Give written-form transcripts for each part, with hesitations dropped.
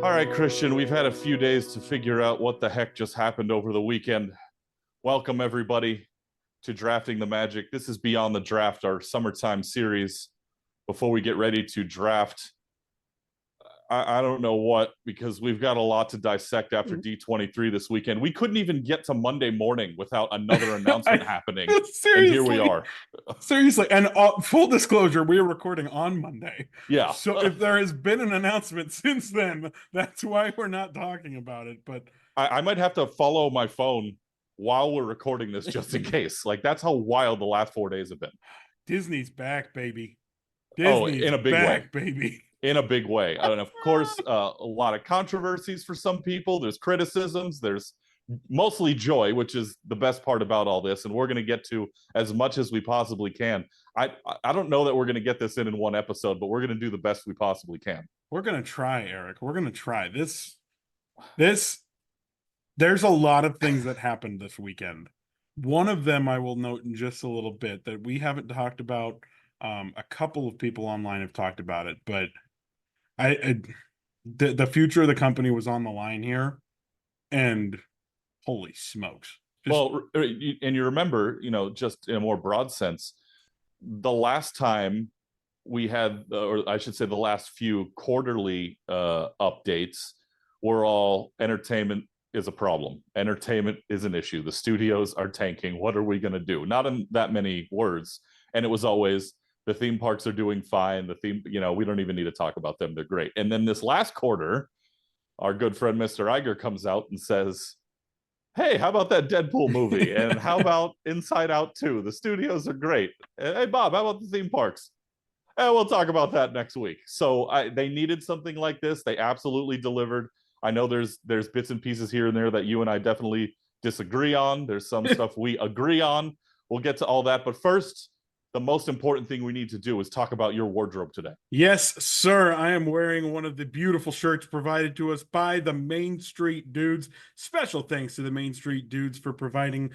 All right, Christian, we've had a few days to figure out what the heck just happened over the weekend. Welcome, everybody, to Drafting the Magic. This is Beyond the Draft, our summertime series. Before we get ready to draft, I don't know what, because we've got a lot to dissect after D23 this weekend. We couldn't even get to Monday morning without another announcement happening. And here we are. Seriously, and full disclosure, we are recording on Monday. Yeah. So if there has been an announcement since then, that's why we're not talking about it. But I might have to follow my phone while we're recording this just in case. Like, that's how wild the last 4 days have been. Disney's back, baby. Disney's in a big back, way. Baby. In a big way. And of course, a lot of controversies for some people. There's criticisms. There's mostly joy, which is the best part about all this. And we're going to get to as much as we possibly can. I don't know that we're going to get this in one episode, but we're going to do the best we possibly can. We're going to try, Eric. We're going to try. There's a lot of things that happened this weekend. One of them I will note in just a little bit that we haven't talked about. A couple of people online have talked about it, but the future of the company was on the line here, and holy smokes. Well, and you remember, just in a more broad sense, the last time we had, or I should say the last few quarterly updates were all entertainment is a problem. Entertainment is an issue. The studios are tanking. What are we going to do? Not in that many words. And it was always, the theme parks are doing fine. The theme, we don't even need to talk about them. They're great. And then this last quarter, our good friend Mr. Iger comes out and says, hey, how about that Deadpool movie? And how about Inside Out 2? The studios are great. Hey, Bob, how about the theme parks? We'll talk about that next week. So they needed something like this. They absolutely delivered. I know there's bits and pieces here and there that you and I definitely disagree on. There's some stuff we agree on. We'll get to all that. But first, the most important thing we need to do is talk about your wardrobe today. Yes, sir. I am wearing one of the beautiful shirts provided to us by the Main Street Dudes. Special thanks to the Main Street Dudes for providing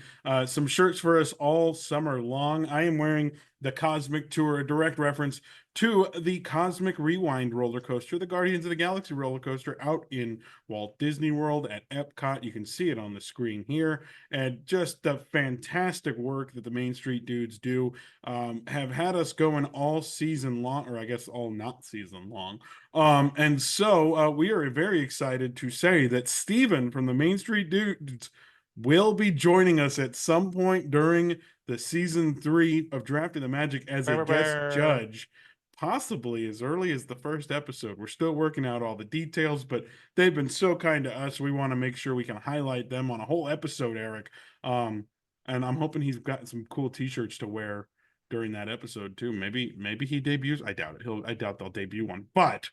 some shirts for us all summer long. I am wearing the Cosmic Tour, a direct reference to the Cosmic Rewind roller coaster, the Guardians of the Galaxy roller coaster out in Walt Disney World at Epcot. You can see it on the screen here. And just the fantastic work that the Main Street Dudes do have had us going all season long, or I guess all not season long. And so we are very excited to say that Steven from the Main Street Dudes will be joining us at some point during the season 3 of Drafting the Magic as a guest judge, possibly as early as the first episode. We're still working out all the details, but they've been so kind to us. We want to make sure we can highlight them on a whole episode, Eric. And I'm hoping he's got some cool t-shirts to wear during that episode too. Maybe he debuts. I doubt it. I doubt they'll debut one. But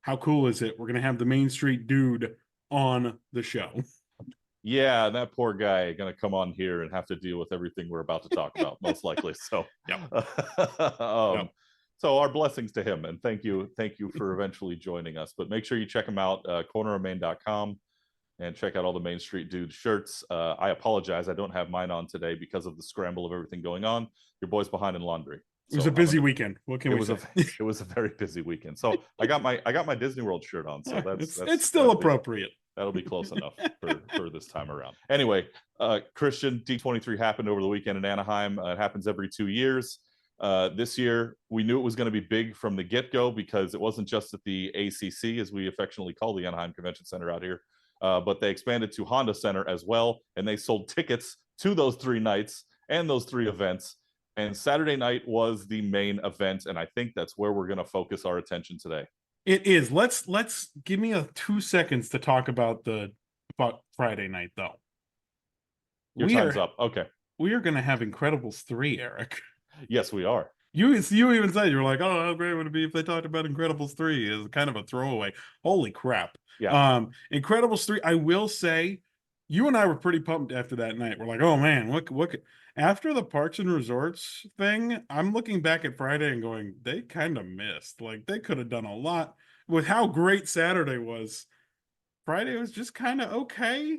how cool is it? We're gonna have the Main Street Dude on the show. Yeah, that poor guy gonna come on here and have to deal with everything we're about to talk about, most likely. So, Yep. So our blessings to him, and thank you for eventually joining us. But make sure you check him out, cornerofmain.com, and check out all the Main Street Dude shirts. I apologize, I don't have mine on today because of the scramble of everything going on. Your boy's behind in laundry. It was a busy weekend. What can we say? It was a very busy weekend. So I got my Disney World shirt on. So it's still appropriate. That'll be close enough for this time around. Anyway, Christian, D23 happened over the weekend in Anaheim. It happens every 2 years. This year, we knew it was going to be big from the get-go because it wasn't just at the ACC, as we affectionately call the Anaheim Convention Center out here, but they expanded to Honda Center as well, and they sold tickets to those 3 nights and those 3 events. And Saturday night was the main event, and I think that's where we're going to focus our attention today. It is. Let's give me 2 seconds to talk about Friday night, though. Your time's up. Okay. We are going to have Incredibles 3, Eric. Yes, we are. You even said, you were like, oh, how great would it be if they talked about Incredibles 3 as kind of a throwaway. Holy crap. Yeah. Incredibles 3, I will say, you and I were pretty pumped after that night. We're like, oh man, what after the Parks and Resorts thing, I'm looking back at Friday and going, they kind of missed. Like, they could have done a lot with how great Saturday was. Friday was just kind of okay.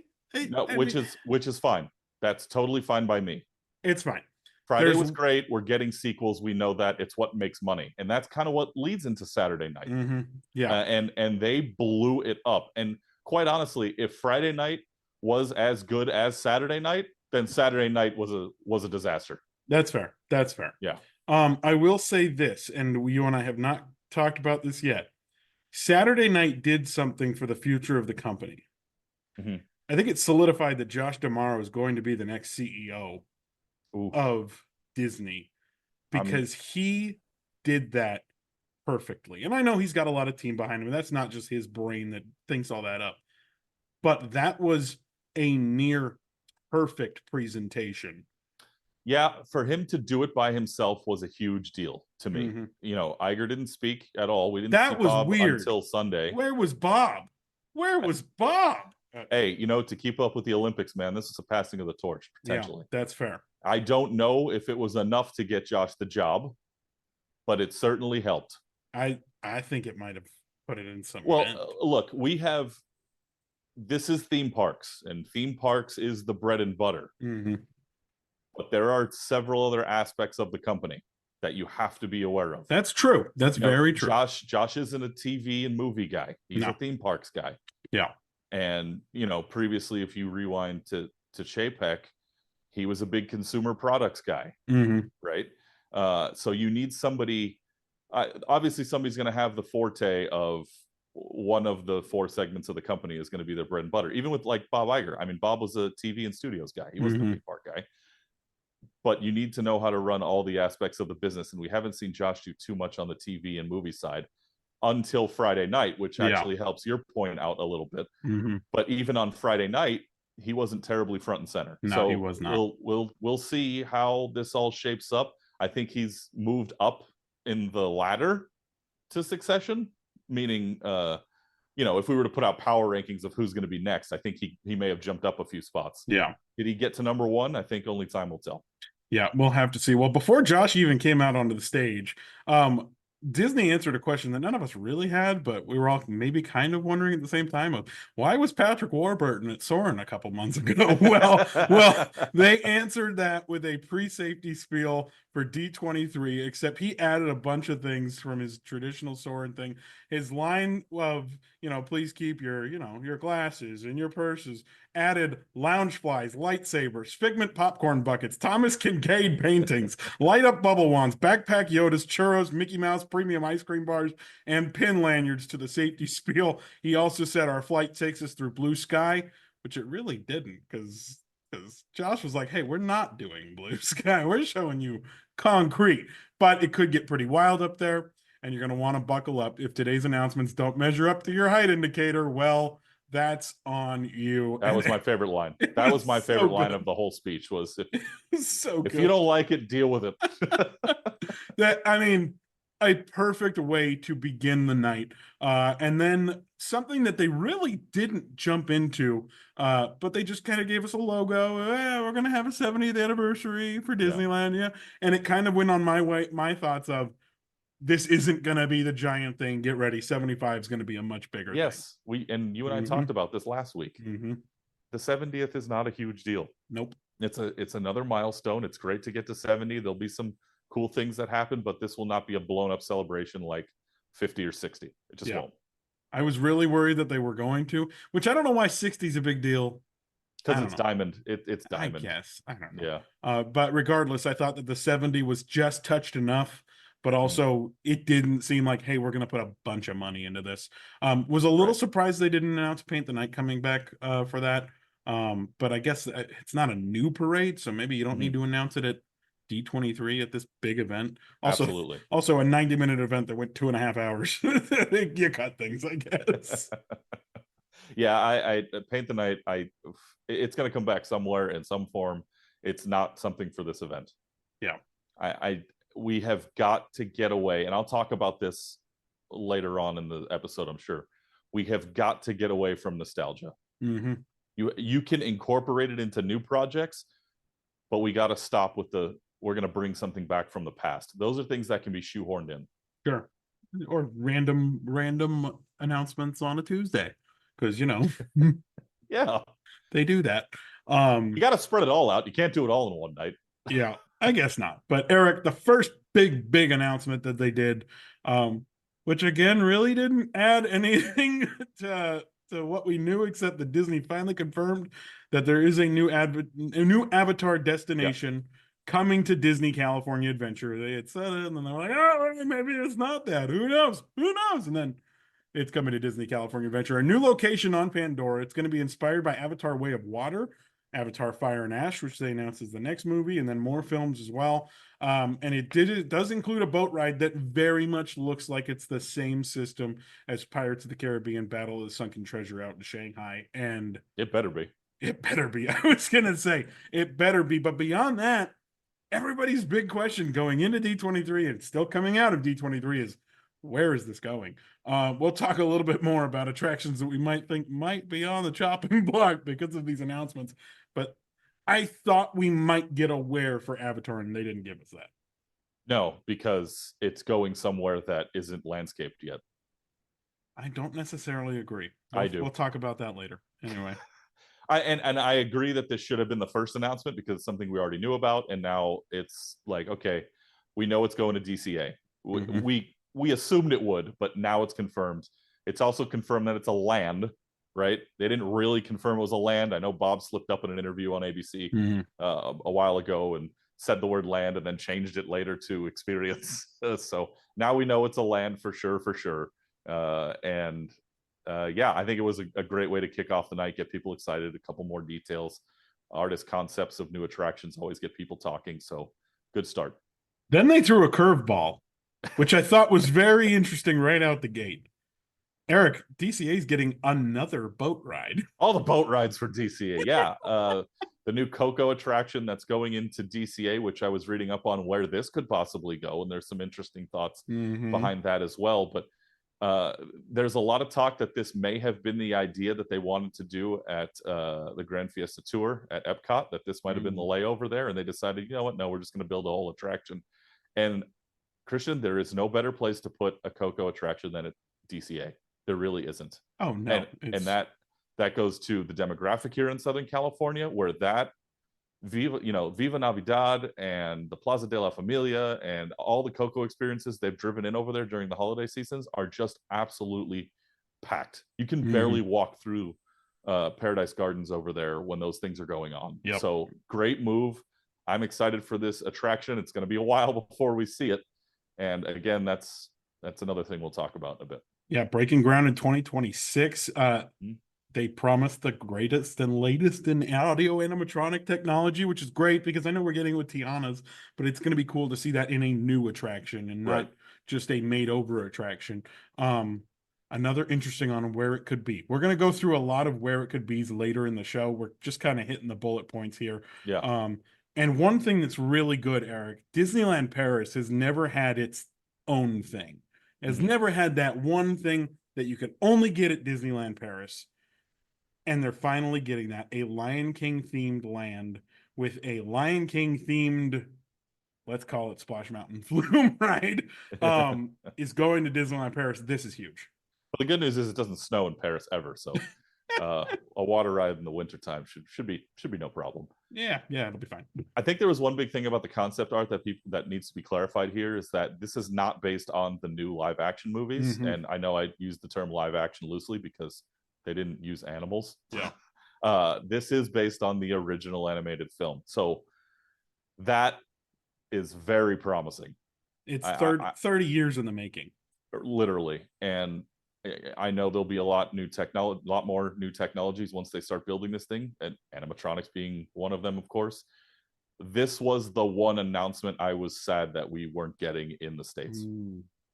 Which is fine. That's totally fine by me. It's fine. Friday There's was great. We're getting sequels. We know that it's what makes money, and that's kind of what leads into Saturday night. yeah, And they blew it up. And quite honestly, if Friday night was as good as Saturday night, then Saturday night was a disaster. that's fair. That's fair. Yeah. I will say this, and you and I have not talked about this yet. Saturday night did something for the future of the company. Mm-hmm. I think it solidified that Josh D'Amaro is going to be the next CEO of Disney because he did that perfectly. And I know he's got a lot of team behind him. And that's not just his brain that thinks all that up. But that was a near perfect presentation. Yeah, for him to do it by himself was a huge deal to me. Mm-hmm. You know, Iger didn't speak at all. We didn't That see was Bob weird. until Sunday. Where was Bob? Where was Bob? Hey, you know, to keep up with the Olympics, man, this is a passing of the torch, potentially. Yeah, that's fair. I don't know if it was enough to get Josh the job, but it certainly helped. I think it might have put it in some look, this is theme parks, and theme parks is the bread and butter. Mm-hmm. But there are several other aspects of the company that you have to be aware of. That's true. That's very true. Josh isn't a TV and movie guy. He's a theme parks guy. Yeah. And, you know, previously, if you rewind to Chapek, he was a big consumer products guy, right? So you need somebody, obviously somebody's going to have the forte of one of the four segments of the company is going to be their bread and butter. Even with like Bob Iger. I mean, Bob was a TV and studios guy. He wasn't a theme park guy. But you need to know how to run all the aspects of the business. And we haven't seen Josh do too much on the TV and movie side until Friday night, which actually helps your point out a little bit. But even on Friday night, he wasn't terribly front and center. No, so he was not. We'll see how this all shapes up. I think he's moved up in the ladder to Succession, meaning you know, if we were to put out power rankings of who's going to be next, I think he may have jumped up a few spots. Yeah. Did he get to number one? I think only time will tell. Yeah, we'll have to see. Well, before Josh even came out onto the stage, Disney answered a question that none of us really had, but we were all maybe kind of wondering at the same time of why was Patrick Warburton at Soarin' a couple months ago? well, they answered that with a pre-safety spiel for D23, except he added a bunch of things from his traditional Soarin' thing. His line of, you know, please keep your, you know, your glasses and your purses, added lounge flies, lightsabers, Figment popcorn buckets, Thomas Kincaid paintings, light up bubble wands, backpack Yodas, churros, Mickey Mouse premium ice cream bars, and pin lanyards to the safety spiel. He also said our flight takes us through blue sky, which it really didn't, because Josh was like, hey, we're not doing blue sky. We're showing you concrete, but it could get pretty wild up there, and you're going to want to buckle up. If today's announcements don't measure up to your height indicator, well, that's on you. That was my favorite line. That was my favorite line of the whole speech was if you don't like it, deal with it. That, I mean, a perfect way to begin the night. And then something that they really didn't jump into, but they just kind of gave us a logo. We're going to have a 70th anniversary for Disneyland. Yeah. And it kind of went on my thoughts of, this isn't going to be the giant thing. Get ready. 75 is going to be a much bigger thing. You and I talked about this last week. The 70th is not a huge deal. Nope. It's another milestone. It's great to get to 70. There'll be some cool things that happen, but this will not be a blown up celebration like 50 or 60. It just won't. I was really worried that they were going to, which I don't know why 60 is a big deal. Because it's diamond. It's diamond. I guess. I don't know. Yeah. But regardless, I thought that the 70 was just touched enough. But also, it didn't seem like, hey, we're going to put a bunch of money into this. Was a little surprised they didn't announce Paint the Night coming back for that. But I guess it's not a new parade, so maybe you don't need to announce it at D23 at this big event. Absolutely. Also, a 90-minute event that went 2.5 hours. You cut things, I guess. Yeah, I Paint the Night. It's going to come back somewhere in some form. It's not something for this event. Yeah. We have got to get away, and I'll talk about this later on in the episode, I'm sure. We have got to get away from nostalgia. You can incorporate it into new projects, but we got to stop with we're going to bring something back from the past. Those are things that can be shoehorned in. Sure. Or random announcements on a Tuesday, because, you know, yeah, they do that. You got to spread it all out. You can't do it all in one night. Yeah. I guess not. But Eric, the first big announcement that they did, which again really didn't add anything to what we knew, except that Disney finally confirmed that there is a new Avatar Yeah. destination coming to Disney California Adventure. They had said it, and then they're like, oh, maybe it's not that. Who knows? Who knows? And then it's coming to Disney California Adventure, a new location on Pandora. It's going to be inspired by Avatar Way of Water, Avatar Fire and Ash, which they announced is the next movie, and then more films as well. And it does include a boat ride that very much looks like it's the same system as Pirates of the Caribbean Battle of the Sunken Treasure out in Shanghai. And It better be. it better be. I was going to say it better be. But beyond that, everybody's big question going into D23 and still coming out of D23 is, where is this going? We'll talk a little bit more about attractions that we might think might be on the chopping block because of these announcements. But I thought we might get a where for Avatar, and they didn't give us that. No, because it's going somewhere that isn't landscaped yet. I don't necessarily agree. I do. We'll talk about that later. Anyway. And I agree that this should have been the first announcement because it's something we already knew about, and now it's like, okay, we know it's going to DCA. We assumed it would, but now it's confirmed. It's also confirmed that it's a land, right? They didn't really confirm it was a land. I know Bob slipped up in an interview on ABC a while ago and said the word land and then changed it later to experience. So now we know it's a land for sure. Yeah, I think it was a great way to kick off the night, get people excited, a couple more details. Artist concepts of new attractions always get people talking. So good start. Then they threw a curveball, which I thought was very interesting right out the gate. Eric, DCA is getting another boat ride. All the boat rides for DCA. Yeah. The new Coco attraction that's going into DCA, which I was reading up on where this could possibly go. And there's some interesting thoughts behind that as well. But there's a lot of talk that this may have been the idea that they wanted to do at the Grand Fiesta Tour at Epcot, that this might have been the layover there. And they decided, you know what? No, we're just going to build a whole attraction. And Christian, there is no better place to put a Coco attraction than at DCA. There really isn't. Oh, no. And that goes to the demographic here in Southern California, where that Viva Navidad and the Plaza de la Familia and all the Coco experiences they've driven in over there during the holiday seasons are just absolutely packed. You can barely walk through Paradise Gardens over there when those things are going on. Yep. So great move. I'm excited for this attraction. It's going to be a while before we see it. And again, that's another thing we'll talk about in a bit. Yeah, breaking ground in 2026. They promised the greatest and latest in audio animatronic technology, which is great because I know we're getting it with Tiana's, but it's going to be cool to see that in a new attraction and not just a made-over attraction. Another interesting on where it could be. We're going to go through a lot of where it could be later in the show. We're just kind of hitting the bullet points here. Yeah. And one thing that's really good, Eric, Disneyland Paris has never had its own thing. Has never had that one thing that you can only get at Disneyland Paris. And they're finally getting that. A Lion King themed land with a Lion King themed, let's call it Splash Mountain Flume ride, is going to Disneyland Paris. This is huge. But the good news is it doesn't snow in Paris ever. So a water ride in the wintertime should be no problem. Yeah, it'll be fine. I think there was one big thing about the concept art that needs to be clarified here is that this is not based on the new live action movies. And I know I used the term live action loosely because they didn't use animals. Yeah. This is based on the original animated film. So that is very promising. It's 30 years in the making. Literally. And I know there'll be a lot more new technologies once they start building this thing, and animatronics being one of them, of course. This was the one announcement I was sad that we weren't getting in the States.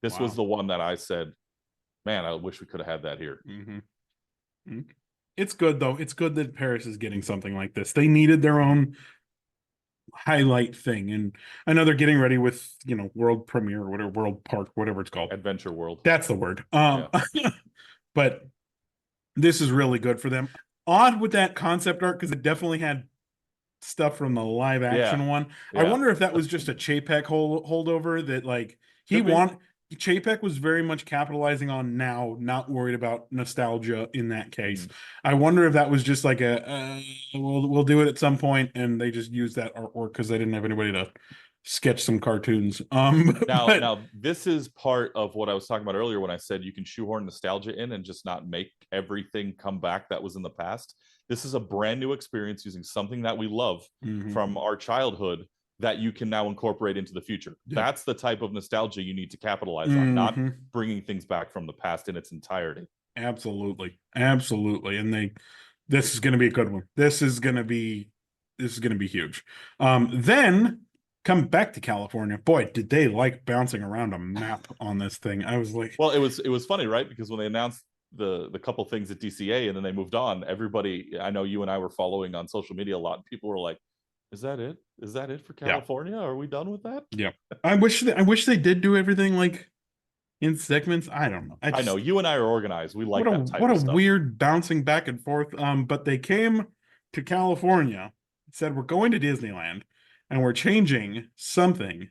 This was the one that I said, man, I wish we could have had that here. It's good, though. It's good that Paris is getting something like this. They needed their own highlight thing, and I know they're getting ready with world premiere or whatever, world park, whatever it's called, Adventure World. That's the word. But this is really good for them. Odd with that concept art because it definitely had stuff from the live action one. I wonder if that was just a Chapek holdover that Chapek was very much capitalizing on now, not worried about nostalgia in that case. Mhm. I wonder if that was just like a we'll do it at some point, and they just used that artwork because they didn't have anybody to sketch some cartoons. Now, But now this is part of what I was talking about earlier when I said you can shoehorn nostalgia in and just not make everything come back that was in the past. This is a brand new experience using something that we love mhm, from our childhood that you can now incorporate into the future. yep. That's the type of nostalgia you need to capitalize on, not Hmm. bringing things back from the past in its entirety. Absolutely, absolutely, and this is going to be a good one. This is going to be huge. Then come back to California. Boy, did they like bouncing around a map on this thing. I was like, Well, it was funny, right? Because when they announced the couple things at DCA and then they moved on, everybody, I know you and I were following on social media a lot, and people were like, "Is that it? Is that it for yeah, California? Are we done with that?" yeah. I wish they did do everything like in segments. I don't know. I I know just you and I are organized. We what like a that type what a of stuff. weird bouncing back and forth. But they came to California, said we're going to Disneyland, and we're changing something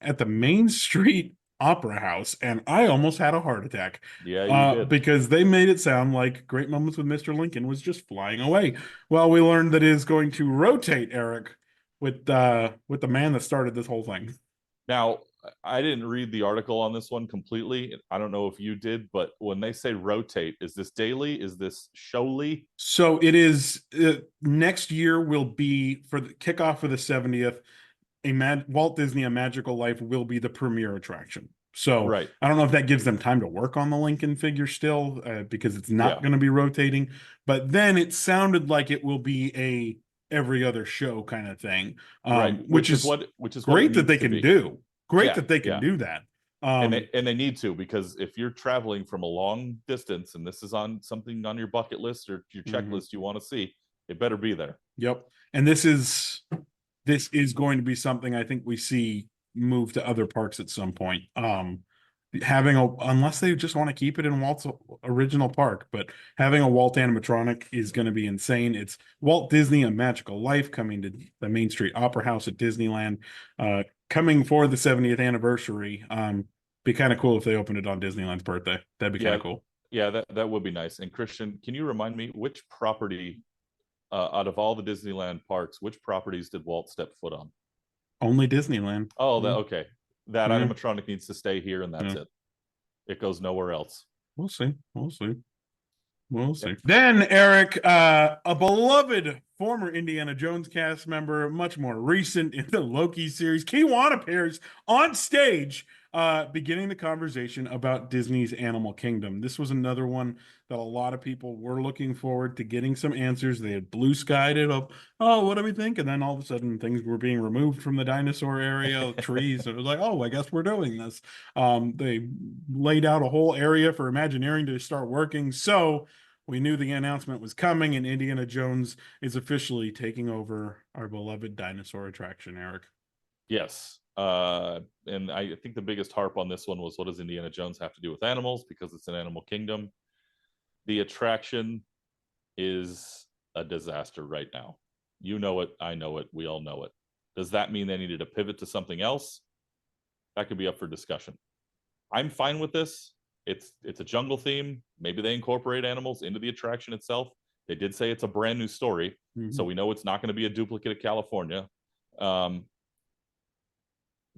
at the Main Street Opera House, and I almost had a heart attack Yeah, you did. because they made it sound like Great Moments with Mr. Lincoln was just flying away. Well, we learned that it is going to rotate, Eric, with the man that started this whole thing. Now, I didn't read the article on this one completely. I don't know if you did, but when they say rotate, is this daily? Is this showly? So it is next year will be for the kickoff for the 70th. Walt Disney A Magical Life will be the premier attraction. So Right. I don't know if that gives them time to work on the Lincoln figure still, because it's not Yeah. going to be rotating. But then it sounded like it will be a every other show kind of thing, Right. which is Which is what it great that needs they to can be. do. Great Yeah. that they can Yeah. do that. and Um, they need to, because if you're traveling from a long distance and this is on something on your bucket list or your mhm. checklist you want to see, it better be there. Yep. And this is going to be something I think we see move to other parks at some point. Having a unless they just want to keep it in Walt's original park, but having a Walt animatronic is going to be insane. It's Walt Disney A Magical Life coming to the Main Street Opera House at Disneyland, coming for the 70th anniversary. Be kind of cool if they opened it on Disneyland's birthday. That'd be kind Yeah, of cool. yeah, that would be nice. And Christian, can you remind me which property, out of all the Disneyland parks, which properties did Walt step foot on? Only Disneyland. Oh, that Mm, okay. That yeah, animatronic needs to stay here, and that's yeah. it. It goes nowhere else. We'll see. We'll see. We'll Yep. see. Then Eric, a beloved former Indiana Jones cast member, much more recent in the Loki series, Kiwanis appears on stage, beginning the conversation about Disney's Animal Kingdom. This was another one that a lot of people were looking forward to getting some answers. They had blue skied it up. Oh, what do we think? And then all of a sudden, things were being removed from the dinosaur area, trees. It was like, oh, I guess we're doing this. They laid out a whole area for Imagineering to start working. So we knew the announcement was coming, and Indiana Jones is officially taking over our beloved dinosaur attraction, Eric. Yes. And I think the biggest harp on this one was, what does Indiana Jones have to do with animals? Because it's an animal kingdom. The attraction is a disaster right now. You know it. I know it. We all know it. Does that mean they needed to pivot to something else? That could be up for discussion. I'm fine with this. It's a jungle theme. Maybe they incorporate animals into the attraction itself. They did say it's a brand new story, so Mhm. we know it's not going to be a duplicate of California. Um,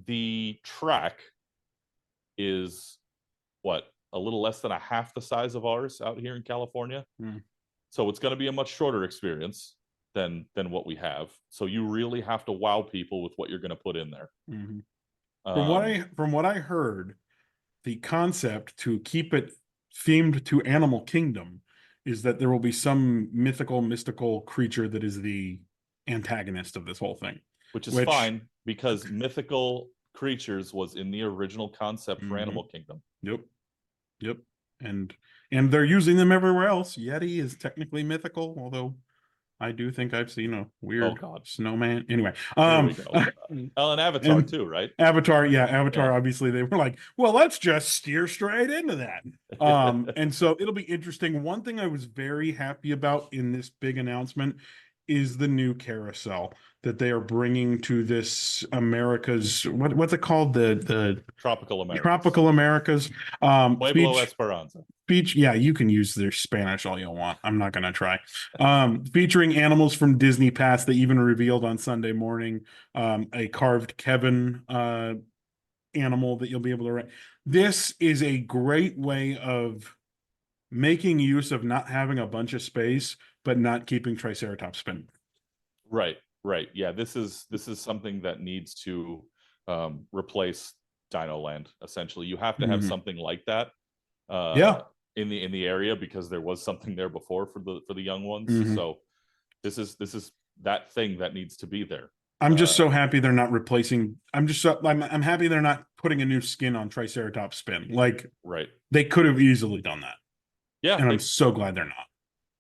the track is what, a little less than a half the size of ours out here in California. Mm. So it's going to be a much shorter experience than what we have. So you really have to wow people with what you're going to put in there. Mhm. Um, From what I heard, the concept to keep it themed to Animal Kingdom is that there will be some mythical, mystical creature that is the antagonist of this whole thing. which is Which, fine, because mythical creatures was in the original concept for mhm. Animal Kingdom. Yep, yep, and they're using them everywhere else. Yeti is technically mythical, although I do think I've seen a Oh weird God, snowman. Anyway, here we go. Oh, and Avatar and too, right? Avatar, yeah, Yeah. Avatar, obviously they were like, well, let's just steer straight into that. And so it'll be interesting. One thing I was very happy about in this big announcement is the new carousel that they are bringing to this America's what's it called, the Tropical Americas. Tropical Americas. Pueblo Esperanza. Yeah, you can use their Spanish all you want. I'm not gonna try. Featuring animals from Disney past. They even revealed on Sunday morning a carved Kevin animal that you'll be able to write. This is a great way of making use of not having a bunch of space, but not keeping Triceratops spinning. Right. Yeah, this is something that needs to replace Dino Land. Essentially, you have to have something like that. Yeah. In the area, because there was something there before for the young ones. So this is that thing that needs to be there. I'm just so happy they're not replacing. I'm happy they're not putting a new skin on Triceratops spin. Like, right. They could have easily done that. Yeah. And I'm so glad they're not.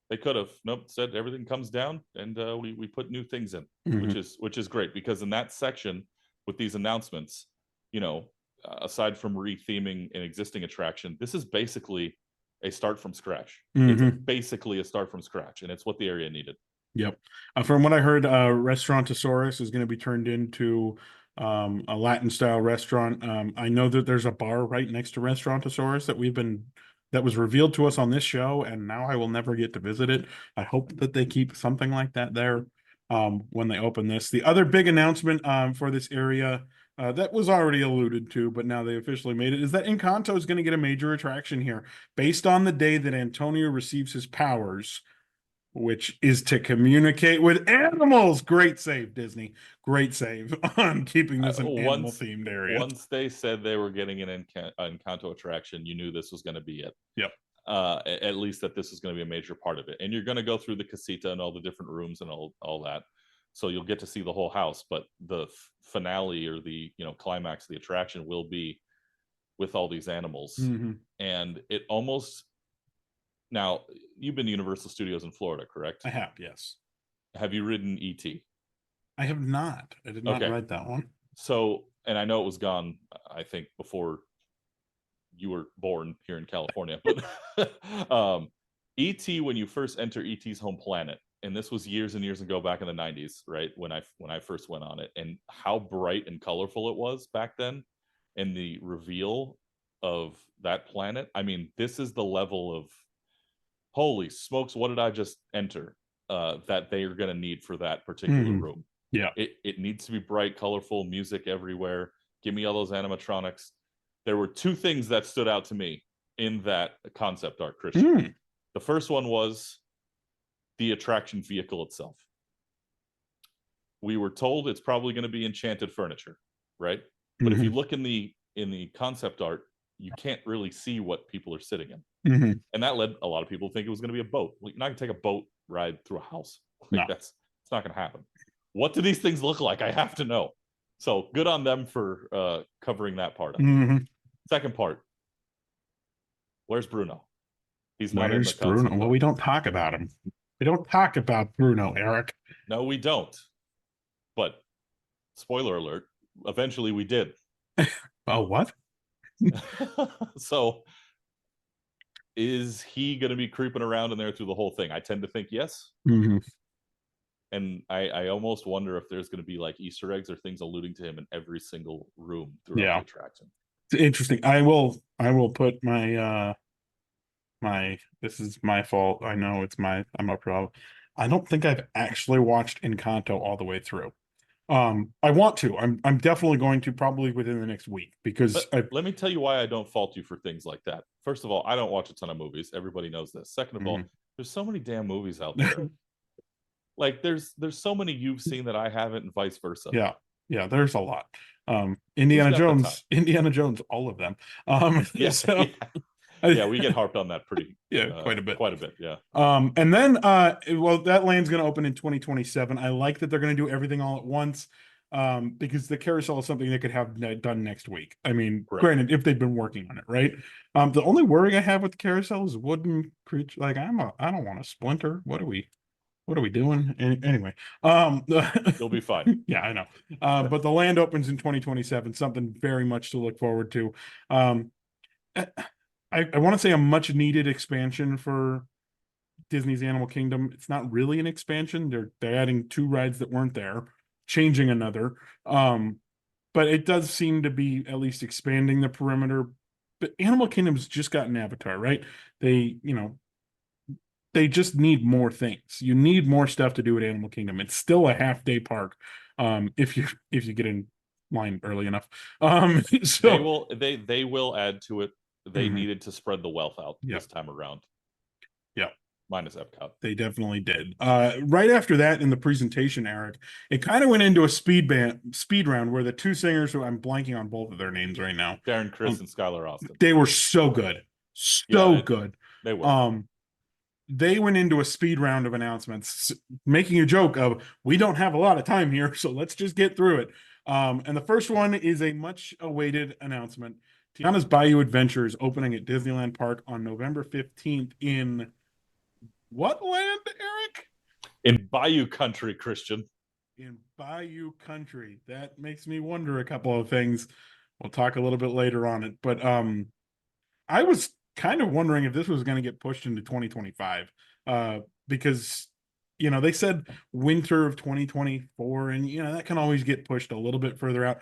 They could have. Nope. Said everything comes down, and we put new things in, which is great, because in that section with these announcements, aside from retheming an existing attraction, this is basically a start from scratch. It's basically a start from scratch, and it's what the area needed. Yep. From what I heard, Restaurantosaurus is going to be turned into a Latin style restaurant. I know that there's a bar right next to Restaurantosaurus that was revealed to us on this show, and now I will never get to visit it. I hope that they keep something like that there when they open this. The other big announcement for this area that was already alluded to, but now they officially made it, is that Encanto is going to get a major attraction here based on the day that Antonio receives his powers, which is to communicate with animals. Great save, Disney. Great save on keeping this an animal-themed area. Once they said they were getting an Encanto attraction, you knew this was going to be it. Yep. At least that this was going to be a major part of it. And you're going to go through the casita and all the different rooms and all that. So you'll get to see the whole house. But the finale, or the climax of the attraction, will be with all these animals. And it almost... Now, you've been to Universal Studios in Florida, correct? I have, yes. Have you ridden E.T.? I have not. I did not ride that one. So, and I know it was gone, I think, before you were born here in California. But E.T., when you first enter E.T.'s home planet, and this was years and years ago, back in the 90s, right, when I first went on it, and how bright and colorful it was back then, and the reveal of that planet. I mean, this is the level of... holy smokes, what did I just enter? That they are going to need for that particular room. Yeah. It needs to be bright, colorful, music everywhere. Give me all those animatronics. There were two things that stood out to me in that concept art, Christian. The first one was the attraction vehicle itself. We were told it's probably going to be enchanted furniture, right? But if you look in the concept art, you can't really see what people are sitting in. And that led a lot of people to think it was going to be a boat. You're not going to take a boat ride through a house. It's not going to happen. What do these things look like? I have to know. So good on them for covering that part up. Second part. Where's Bruno? He's not in the concept. Where's Bruno? Well, we don't talk about him. We don't talk about Bruno, Eric. No, we don't. But spoiler alert, eventually we did. Oh, what? So is he going to be creeping around in there through the whole thing? I tend to think yes. And I almost wonder if there's going to be like Easter eggs or things alluding to him in every single room throughout the attraction. It's interesting. I will put my this is my fault. I know I'm a pro. I don't think I've actually watched Encanto all the way through. I want to. I'm definitely going to, probably within the next week, because let me tell you why I don't fault you for things like that. First of all, I don't watch a ton of movies. Everybody knows this. Second of all, there's so many damn movies out there. Like there's so many you've seen that I haven't, and vice versa. Yeah, there's a lot. Indiana Jones, all of them. We get harped on that pretty quite a bit. Yeah. And then that land's going to open in 2027. I like that they're going to do everything all at once, because the carousel is something they could have done next week. I mean, granted, if they've been working on it, right? The only worry I have with the carousel is wooden creature. Like I don't want a splinter. What are we doing? Anyway, you'll be fine. Yeah, I know. But the land opens in 2027, something very much to look forward to. I want to say a much needed expansion for Disney's Animal Kingdom. It's not really an expansion. They're adding 2 rides that weren't there, changing another. But it does seem to be at least expanding the perimeter. But Animal Kingdom's just got an Avatar, right? They, they just need more things. You need more stuff to do at Animal Kingdom. It's still a half-day park, if you get in line early enough. So they will add to it. They Mhm. needed to spread the wealth out Yep. this time around. Yep. Minus Epcot. They definitely did. Right after that, in the presentation, Eric, it kind of went into a speed round where the 2 singers, who I'm blanking on both of their names right now, Darren Criss and Skylar Austin. they were so good, Yeah, good. They were. They went into a speed round of announcements, making a joke of, we don't have a lot of time here, so let's just get through it. And the first one is a much awaited announcement. Tiana's Bayou Adventure is opening at Disneyland Park on November 15th in what land, Eric? In Bayou Country, Christian. In Bayou Country. That makes me wonder a couple of things. We'll talk a little bit later on it, but I was kind of wondering if this was going to get pushed into 2025, because they said winter of 2024, and that can always get pushed a little bit further out.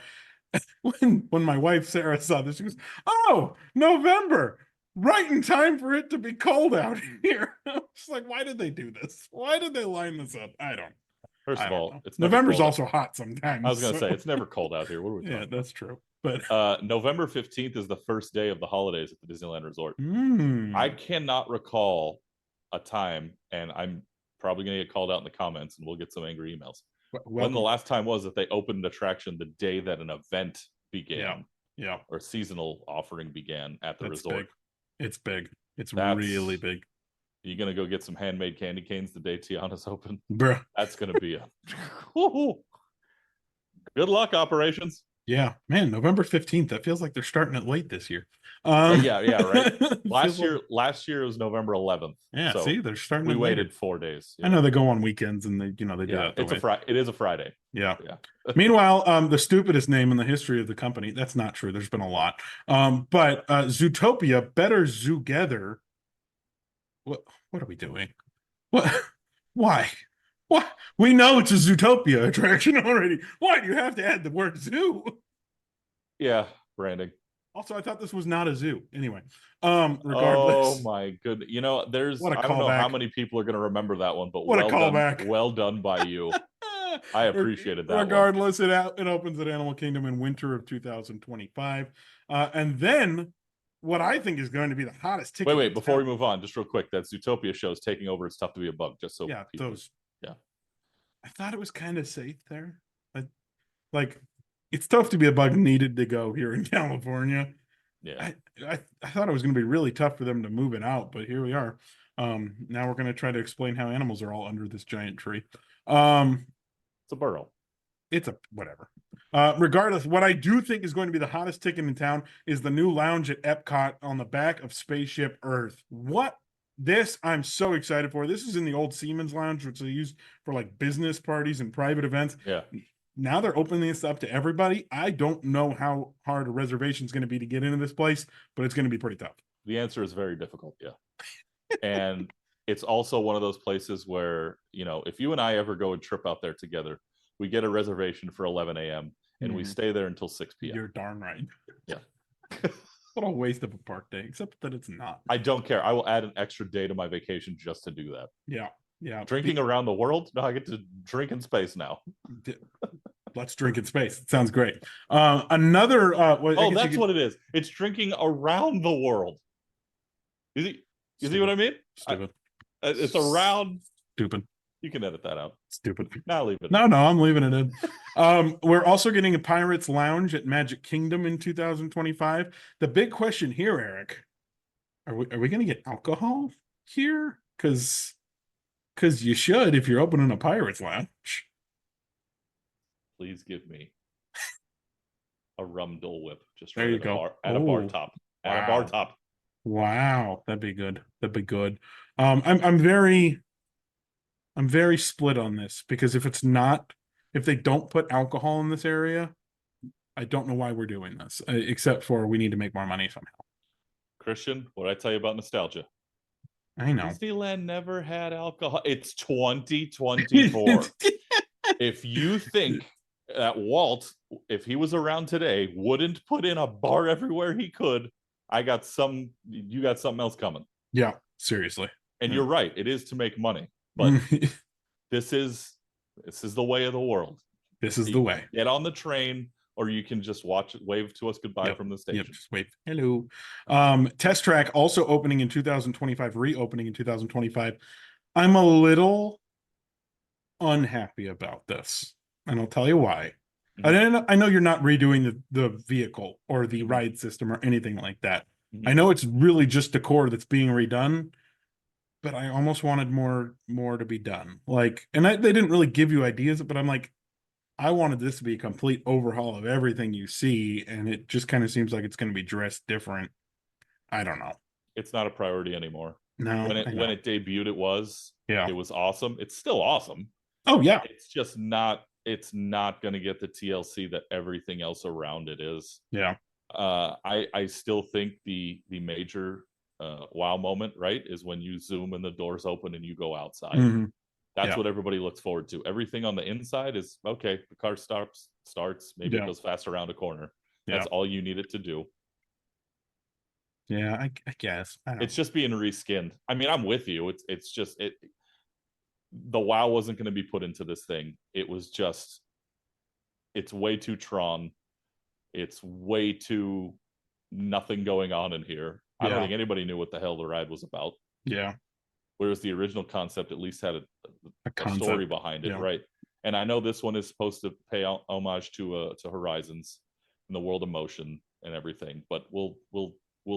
When my wife Sarah saw this, she goes, "Oh, November, right in time for it to be cold out here." I was like, why did they do this? Why did they line this up? I don't. First of all, it's November's also hot sometimes. I was going to say it's never cold out here. What are we talking about? That's true. But November 15th is the first day of the holidays at the Disneyland Resort. I Mm. cannot recall a time, and I'm probably going to get called out in the comments, and we'll get some angry emails. When the last time was that they opened an attraction the day that an event began, Yeah. or seasonal offering began at the resort. Big. It's big. It's That's- really big. You gonna go get some handmade candy canes the day Tiana's open? Bruh. That's gonna be a good luck, operations. Yeah, man, November 15th. That feels like they're starting it late this year. Yeah, right. Last year it was November 11th. Yeah, so see, they're starting. We it waited later. 4 days. I know they go on weekends, and they do that. It is a Friday. Yeah. Meanwhile, the stupidest name in the history of the company. That's not true. There's been a lot. But Zootopia, Better Zoogether. What are we doing? What? Why? What? We know it's a Zootopia attraction already. Why do you have to add the word zoo? Yeah, branding. Also, I thought this was not a zoo. Anyway, regardless. Oh my goodness. I don't know how many people are going to remember that one, but what a callback. Well done by you. I appreciated that. Regardless, it opens at Animal Kingdom in winter of 2025. And then what I think is going to be the hottest ticket. Wait, before we move on, just real quick, that Zootopia show is taking over. It's tough to be a bug, just so I thought it was kind of safe there. Like, it's tough to be a bug needed to go here in California. Yeah. I thought it was going to be really tough for them to move it out, but here we are. Now we're going to try to explain how animals are all under this giant tree. It's a burrow. It's a whatever. Regardless, what I do think is going to be the hottest ticket in town is the new lounge at Epcot on the back of Spaceship Earth. I'm so excited for. This is in the old Siemens Lounge, which they use for like business parties and private events. Yeah. Now they're opening this up to everybody. I don't know how hard a reservation is going to be to get into this place, but it's going to be pretty tough. The answer is very difficult. Yeah. And it's also one of those places where, if you and I ever go and trip out there together, we get a reservation for 11 a.m. and we stay there until 6 p.m. You're darn right. Yeah. What a waste of a park day, except that it's not. I don't care. I will add an extra day to my vacation just to do that. Yeah. Drinking around the world? No, I get to drink in space now. Let's drink in space. It sounds great. Another. That's what it is. It's drinking around the world. You see what I mean? Stupid. It's around. Stupid. You can edit that out. Stupid. Now leave it. No, I'm leaving it in. We're also getting a Pirates Lounge at Magic Kingdom in 2025. The big question here, Eric, are we going to get alcohol here? Because you should if you're opening a Pirates Lounge. Please give me a rum Dole Whip. Just there you go. At a bar top. At a bar top. Wow, that'd be good. I'm very split on this, because if they don't put alcohol in this area, I don't know why we're doing this, except for we need to make more money somehow. Christian, what did I tell you about nostalgia? I know. Disneyland never had alcohol. It's 2024. If you think that Walt, if he was around today, wouldn't put in a bar everywhere he could, you got something else coming. Yeah, seriously. And you're right, it is to make money, but this is the way of the world. This is You the way. get on the train, or you can just watch it, wave to us goodbye Yep. from the station. Yep, just wave. Hello. Test Track also opening in 2025, reopening in 2025. I'm a little unhappy about this, and I'll tell you why. I know you're not redoing the vehicle or the ride system or anything like that. I know it's really just the core that's being redone, but I almost wanted more to be done. Like, and they didn't really give you ideas, but I'm like, I wanted this to be a complete overhaul of everything you see, and it just kind of seems like it's going to be dressed different. I don't know. It's not a priority anymore. No, when it debuted, it was awesome. It's still awesome. Oh yeah. It's just not. It's not going to get the TLC that everything else around it is. Yeah. I still think the major wow moment, right, is when you zoom and the doors open and you go outside. Mm-hmm. That's what everybody looks forward to. Everything on the inside is okay. The car starts. Maybe it goes fast around a corner. That's all you need it to do. Yeah, I guess. It's just being reskinned. I mean, I'm with you. It's just it. The wow wasn't going to be put into this thing. It was just. It's way too Tron. It's way too nothing going on in here. I don't think anybody knew what the hell the ride was about. Yeah. Whereas the original concept at least had a story behind it, right? And I know this one is supposed to pay homage to Horizons and the world of motion and everything, but we'll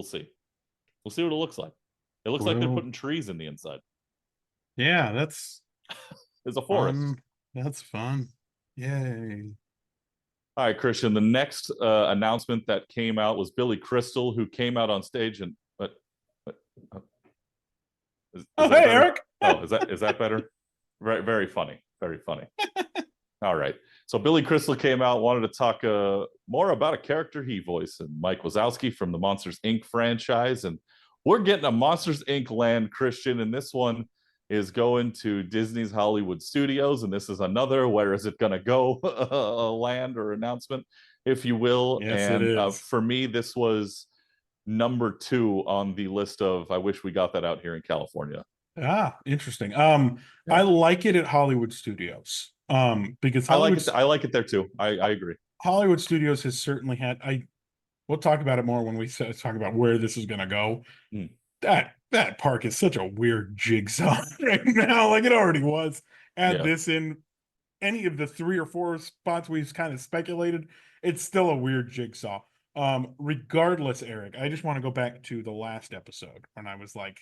see. We'll see what it looks like. It looks like they're putting trees in the inside. Yeah, that's there's a forest. That's fun. Yay. All right, Christian. The next announcement that came out was Billy Crystal, who came out on stage and hey, better? Eric. Oh, is that better? Right, very funny, very funny. All right. So Billy Crystal came out, wanted to talk more about a character he voiced, and Mike Wazowski from the Monsters Inc. franchise, and we're getting a Monsters Inc. land, Christian, and this one is going to Disney's Hollywood Studios, and this is another where is it going to go land or announcement, if you will. Yes, and it is. For me, this was number 2 on the list of I wish we got that out here in California. Interesting. I like it at Hollywood Studios. Because I like it there too. I agree. Hollywood Studios has certainly had we'll talk about it more when we talk about where this is going to go. That park is such a weird jigsaw right now. Like it already was. Add this in any of the 3 or 4 spots we've kind of speculated, it's still a weird jigsaw. Regardless, Eric, I just want to go back to the last episode when I was like,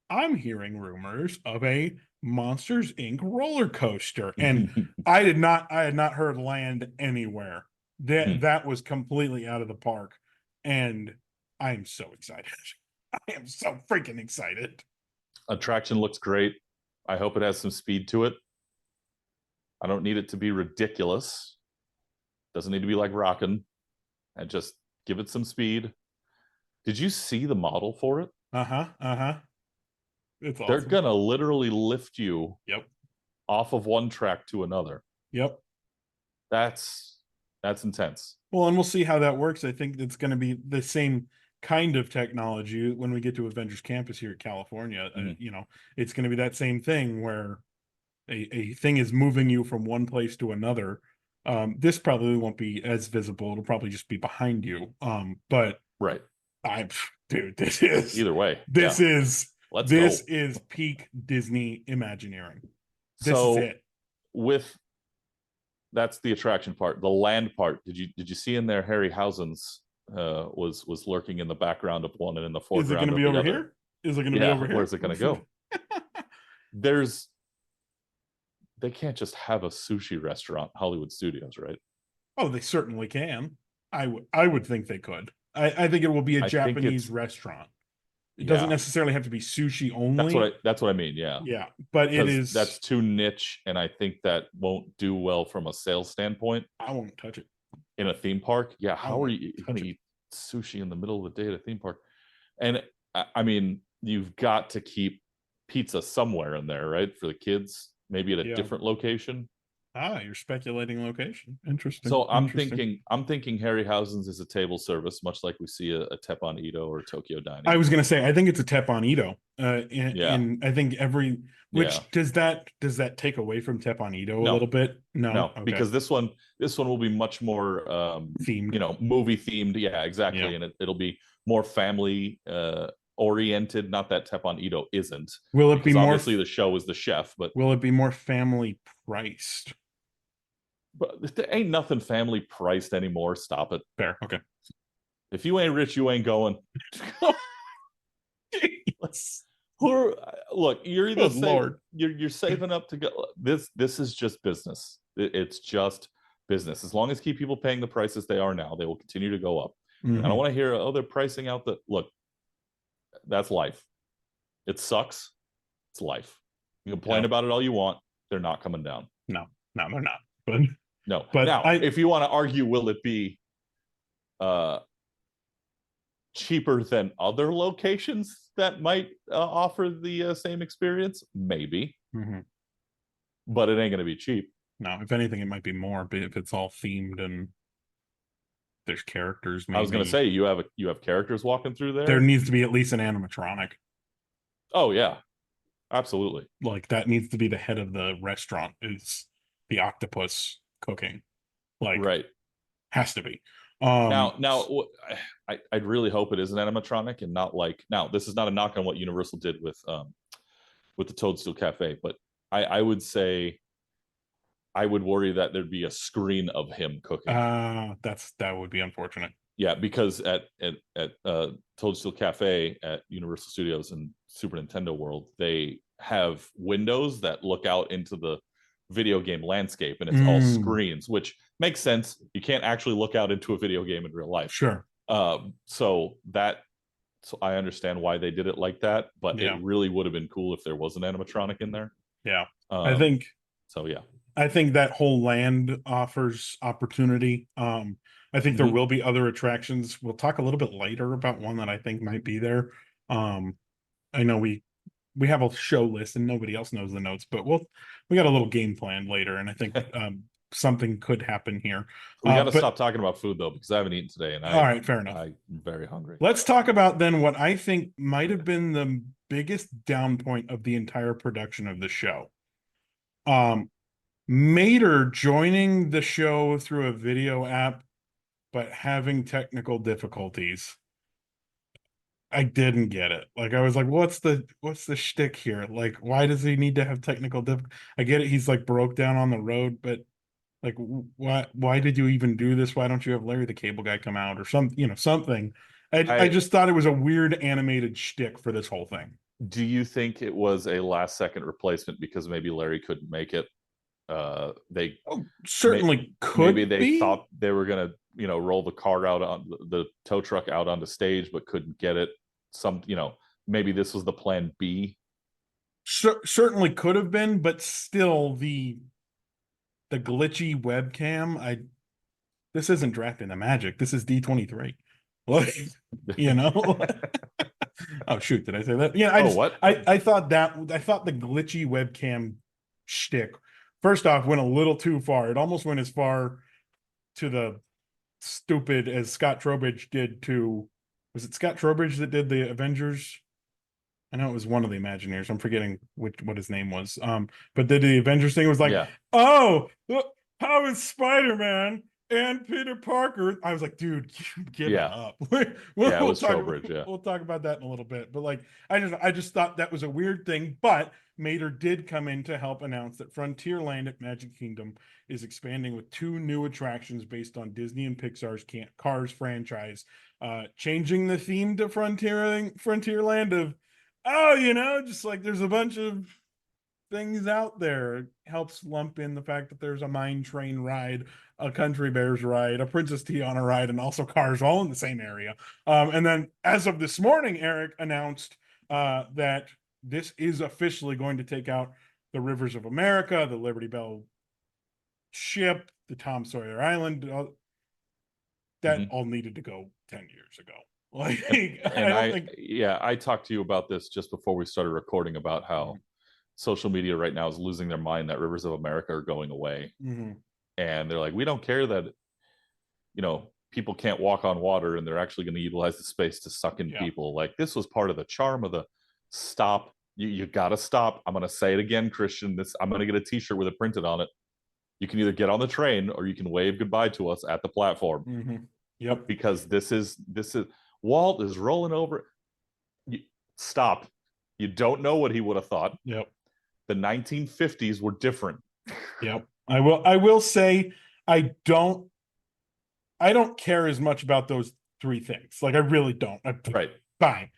I'm hearing rumors of a Monsters Inc. roller coaster, and I had not heard land anywhere. That was completely out of the park, and I'm so excited. I am so freaking excited. Attraction looks great. I hope it has some speed to it. I don't need it to be ridiculous. Doesn't need to be like Rockin'. And just give it some speed. Did you see the model for it? It's awesome. They're gonna literally lift you off of one track to another. That's intense. Well, and we'll see how that works. I think it's going to be the same kind of technology when we get to Avengers Campus here at California. It's going to be that same thing where a thing is moving you from one place to another. This probably won't be as visible. It'll probably just be behind you. But dude, this is either way. This is peak Disney Imagineering. This is it. That's the attraction part. The land part. Did you see in there Harryhausen's was lurking in the background of one and in the foreground? Is it going to be over here? Is it going to be over here? Where's it going to go? They can't just have a sushi restaurant, Hollywood Studios, right? Oh, they certainly can. I would think they could. I think it will be a Japanese restaurant. It doesn't necessarily have to be sushi only. That's what I mean. Yeah. Yeah. But that's too niche, and I think that won't do well from a sales standpoint. I won't touch it. In a theme park? Yeah. How are you going to eat sushi in the middle of the day at a theme park? And I mean, you've got to keep pizza somewhere in there, right? For the kids, maybe at a Yeah. different location. Ah, you're speculating location. Interesting. So Interesting. I'm thinking Harryhausen's is a table service, much like we see a Teppanyaki Ito or Tokyo I Dining. was gonna say I think it's a Teppanyaki Ito. Yeah, In I think every yeah. which does that take away from Teppanyaki Ito a No, little bit? No. no, Okay. because this one will be much more Themed. movie themed. Yeah, Yeah. exactly, and it'll be more family oriented. Not that Teppanyaki Ito isn't, Will it be because more obviously the show is the chef, but family priced? there ain't nothing family priced anymore. Stop it. Fair. Okay. If you ain't rich, you ain't going. Let's Look, you're either Good Lord. you're saving up to go. This is just business. It's just business. As long as keep people paying the prices they are now, they will continue to go up. And I don't want to hear, oh, they're pricing out the look. That's life. It sucks. It's life. You complain Yeah. about it all you want. They're not coming down. No, they're not. But No. but Now, I if you want to argue, will it be uh cheaper than other locations that might offer the same experience? Maybe, mhm. but it ain't going to be cheap. No, if anything, it might be more, but if it's all themed and there's characters, I was going to maybe say you have characters walking through there there. needs to be at least an animatronic. Oh yeah, absolutely. Like that needs to be the head of the restaurant is the octopus cooking. Like Right. has to be. Now, I'd really hope it is an animatronic and not like. Now, this is not a knock on what Universal did with the Toadstool Cafe, but I would say I would worry that there'd be a screen of him cooking. That would be unfortunate. Yeah, because at Toadstool Cafe at Universal Studios and Super Nintendo World, they have windows that look out into the video game landscape, and it's all screens, which makes sense. You can't actually look out into a video game in real life. Sure. So I understand why they did it like that, but Yeah. it really would have been cool if there was an animatronic in there. Yeah. I think so. Yeah. I think that whole land offers opportunity. I think there will be other attractions. We'll talk a little bit later about one that I think might be there. I know we have a show list and nobody else knows the notes, but we got a little game plan later, and I think something could happen here. We got to stop talking about food though, because I haven't eaten today, and all right, fair enough. I'm very hungry. Let's talk about then what I think might have been the biggest down point of the entire production of the show. Mater joining the show through a video app, but having technical difficulties. I didn't get it. Like I was like, what's the shtick here? Like, why does he need to have technical difficulties? I get it, he's like broke down on the road, but like why did you even do this? Why don't you have Larry the Cable Guy come out or something? I just thought it was a weird animated shtick for this whole thing. Do you think it was a last second replacement because maybe Larry couldn't make it? They certainly could. Maybe they thought they were gonna roll the car out on the tow truck out onto stage, but couldn't get it. Maybe this was the plan B. Certainly could have been, but still the glitchy webcam. This isn't Drafting the Magic. This is D23. Like, oh shoot, did I say that? Yeah, I thought the glitchy webcam shtick first off went a little too far. It almost went as far to the stupid as Scott Trowbridge did to, was it Scott Trowbridge that did the Avengers? I know it was one of the Imagineers. I'm forgetting what his name was. But did the Avengers thing. It was like, oh, how is Spider-Man and Peter Parker? I was like, dude, give it up. We'll talk about that in a little bit. But like, I just thought that was a weird thing. But Mater did come in to help announce that Frontierland at Magic Kingdom is expanding with 2 new attractions based on Disney and Pixar's Cars franchise, changing the theme to Frontierland of, just like there's a bunch of things out there. It helps lump in the fact that there's a mine train ride, a Country Bears ride, a Princess Tiana ride, and also Cars all in the same area. And then as of this morning, Eric announced that this is officially going to take out the Rivers of America, the Liberty Bell ship, the Tom Sawyer Island. That all needed to go 10 years ago. Like, I And don't think. I talked to you about this just before we started recording about how social media right now is losing their mind that rivers of America are going away. Mm-hmm. And they're like, we don't care that, people can't walk on water and they're actually going to utilize the space to suck in Yeah. people. Like, this was part of the charm of the stop. You got to stop. I'm going to say it again, Christian. I'm going to get a t-shirt with it printed on it. You can either get on the train or you can wave goodbye to us at the platform. Mm-hmm. Yep. Because this is Walt is rolling over. Stop. You don't know what he would have thought. Yep. The 1950s were different. Yep. I will say I don't care as much about those three things. Like, I really don't. Right. Fine.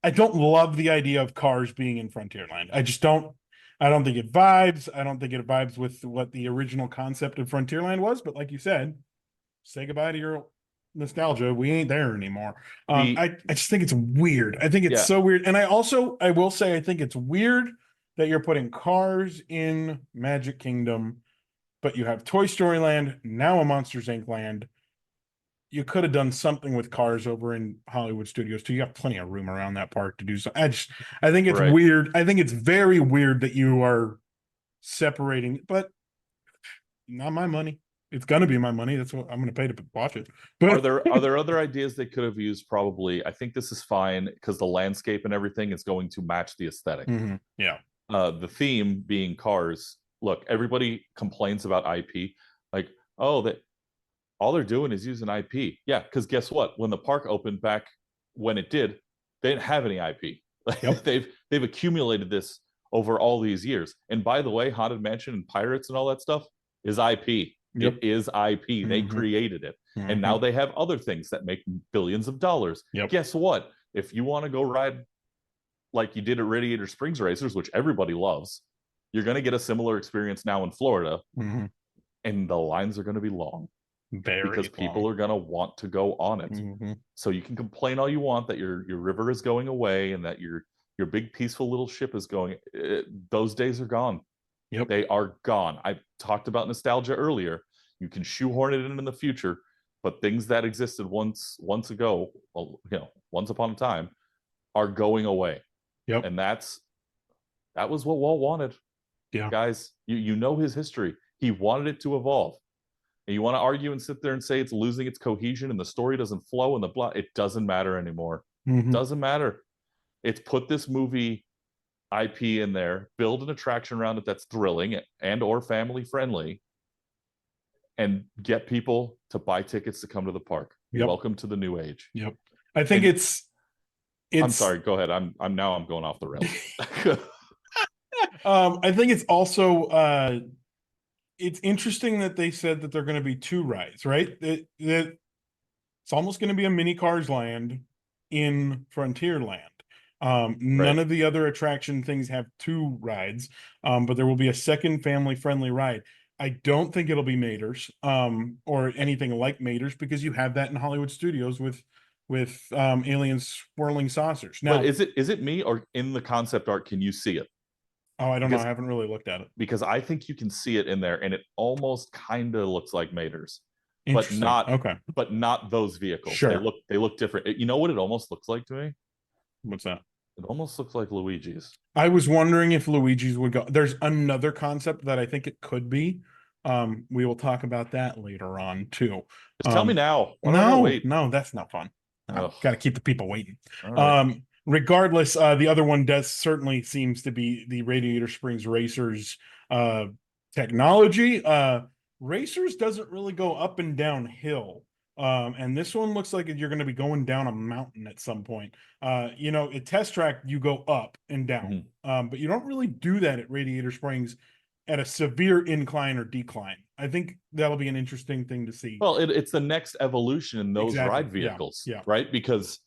I don't love the idea of cars being in Frontierland. I just don't. I don't think it vibes. I don't think it vibes with what the original concept of Frontierland was. But like you said, say goodbye to your nostalgia. We ain't there anymore. I just think it's weird. I think it's so weird. And I will say I think it's weird that you're putting cars in Magic Kingdom, but you have Toy Story Land, now a Monsters Inc. land. You could have done something with cars over in Hollywood Studios too. You got plenty of room around that park to do so. I think it's weird. I think it's very weird that you are separating, but not my money. It's gonna be my money. That's what I'm gonna pay to watch it. But are there other ideas they could have used? Probably. I think this is fine because the landscape and everything is going to match the aesthetic. Mm-hmm. Yeah. The theme being cars. Look, everybody complains about IP. Like, oh, that all they're doing is using IP. Yeah, because guess what? When the park opened back when it did, they didn't have any IP. Yep. They've accumulated this over all these years. And by the way, Haunted Mansion and Pirates and all that stuff is IP. Yep. It is IP. They created it. And now they have other things that make billions of dollars. Yep. Guess what? If you want to go ride like you did at Radiator Springs Racers, which everybody loves, you're going to get a similar experience now in Florida. And the lines are going to be long. Because people are going to want to go on it. So you can complain all you want that your river is going away and that your big peaceful little ship is going. Those days are gone. Yep. They are gone. I talked about nostalgia earlier. You can shoehorn it in the future, but things that existed once ago, well, once upon a time, are going away. Yep. And that was what Walt wanted. Yeah. Guys, you know his history. He wanted it to evolve. And you want to argue and sit there and say it's losing its cohesion and the story doesn't flow and the plot, it doesn't matter anymore. It doesn't matter. It's put this movie IP in there, build an attraction around it that's thrilling and or family friendly, and get people to buy tickets to come to the park. Welcome to the new age. Yep. I think it's I'm sorry, go ahead. I'm going off the rails. I think it's also it's interesting that they said that they're going to be two rides, right? It's almost going to be a mini Cars Land in Frontierland. None of the other attraction things have two rides, but there will be a second family-friendly ride. I don't think it'll be Mater's or anything like Mater's because you have that in Hollywood Studios with alien swirling saucers. Now, but is it me or in the concept art? Can you see it? Oh, I don't know. I haven't really looked at it. Because I think you can see it in there, and it almost kind of looks like Mater's, but not those vehicles. Sure. They look different. You know what it almost looks like to me? What's that? It almost looks like Luigi's. I was wondering if Luigi's would go. There's another concept that I think it could be. We will talk about that later on too. Just tell me now. No, that's not fun. Got to keep the people waiting. Right. Regardless, the other one does certainly seems to be the Radiator Springs Racers technology. Racers doesn't really go up and down hill. And this one looks like you're going to be going down a mountain at some point. At Test Track, you go up and down. But you don't really do that at Radiator Springs at a severe incline or decline. I think that'll be an interesting thing to see. Well, it's the next evolution in those ride vehicles, right? Because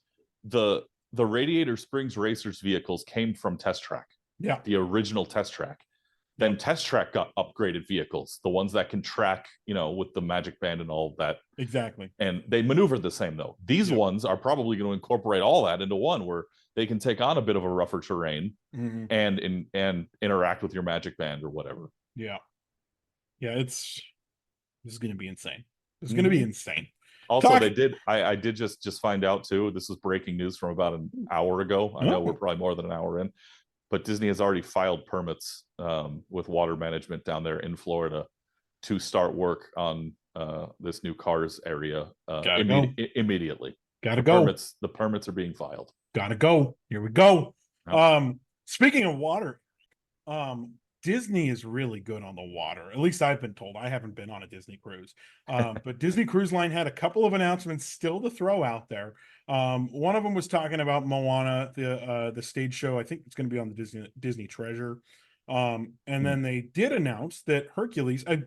the Radiator Springs Racers vehicles came from Test Track. Yeah. The original Test Track. Then Test Track got upgraded vehicles, the ones that can track, with the Magic Band and all of that. Exactly. And they maneuvered the same, though. These ones are probably going to incorporate all that into one where they can take on a bit of a rougher terrain and interact with your Magic Band or whatever. Yeah. Yeah, this is going to be insane. It's going to be insane. Also, Talk. they did. I did just find out too. This is breaking news from about an hour ago. I know we're Oh, probably more than an hour in, but Disney has already filed permits with water management down there in Florida to start work on this new Cars area gotta go. immediately. Gotta go. The permits are being filed. Gotta go. Here we go. Yep. Speaking of water, um, Disney is really good on the water. At least I've been told. I haven't been on a Disney cruise. But Disney Cruise Line had a couple of announcements still to throw out there. One of them was talking about Moana, the stage show. I think it's going to be on the Disney Treasure. And then they did announce that Hercules. I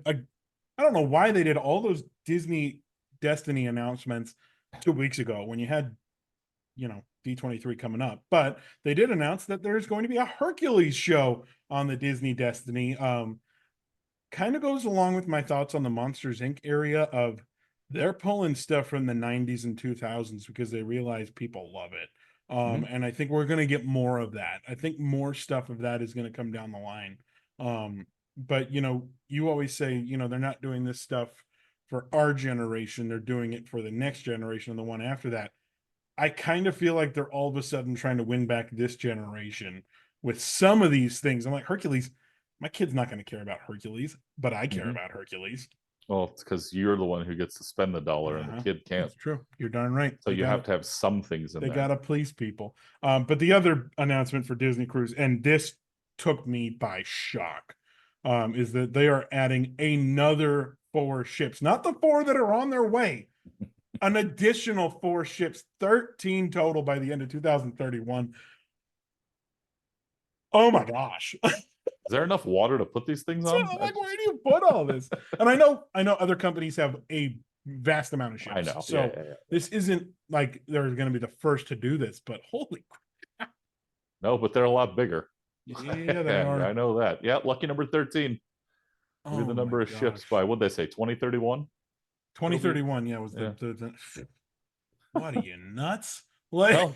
don't know why they did all those Disney Destiny announcements 2 weeks ago when you had, D23 coming up, but they did announce that there's going to be a Hercules show on the Disney Destiny. Kind of goes along with my thoughts on the Monsters Inc. area of they're pulling stuff from the 90s and 2000s because they realize people love it. And I think we're going to get more of that. I think more stuff of that is going to come down the line. But you always say, they're not doing this stuff for our generation. They're doing it for the next generation and the one after that. I kind of feel like they're all of a sudden trying to win back this generation with some of these things. I'm like, Hercules, my kid's not going to care about Hercules, but I care about Hercules. Well, it's because you're the one who gets to spend the dollar and the kid can't. That's true. You're darn right. So you have to have some things in there. They got to please people. But the other announcement for Disney Cruise, and this took me by shock, is that they are adding another 4 ships, not the 4 that are on their way, an additional 4 ships, 13 total by the end of 2031. Oh my gosh. Is there enough water to put these things on? So, like, where do you put all this? And I know other companies have a vast amount of ships. I know. So this isn't like they're going to be the first to do this, but holy crap. No, but they're a lot bigger. Yeah, they are. I know that. Yeah, lucky number 13. Oh, the number of ships by, what'd they say, 2031? 2031, yeah, was the what are you, nuts? Like,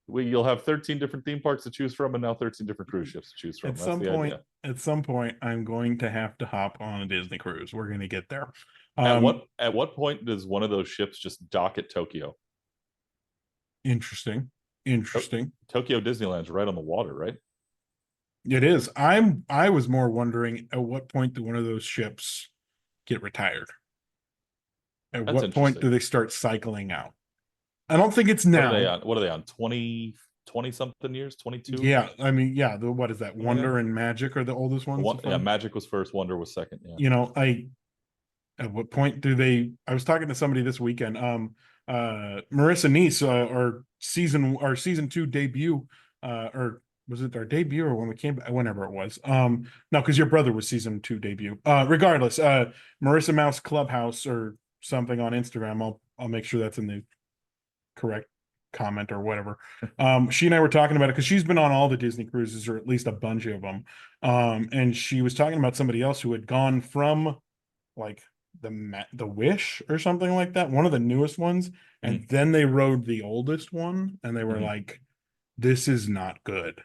well, you'll have 13 different theme parks to choose from and now 13 different cruise ships to choose from. At some point, I'm going to have to hop on a Disney cruise. We're going to get there. At what point does one of those ships just dock at Tokyo? Interesting. Tokyo Disneyland's right on the water, right? It is. I was more wondering at what point do one of those ships get retired? At what point do they start cycling out? I don't think it's now. What are they on? 20 something years? 22? Yeah. I mean, yeah. What is that? Wonder and Magic are the oldest ones. Magic was first, Wonder was second. Yeah. At what point do they? I was talking to somebody this weekend. Marissa Nice, our season 2 debut, or was it our debut or when we came back? Whenever it was. No, because your brother was season 2 debut. Regardless, Marissa Mouse Clubhouse or something on Instagram. I'll make sure that's in the correct comment or whatever. She and I were talking about it because she's been on all the Disney cruises or at least a bunch of them. And she was talking about somebody else who had gone from like the Wish or something like that, one of the newest ones, and then they rode the oldest one, and they were like, "This is not good."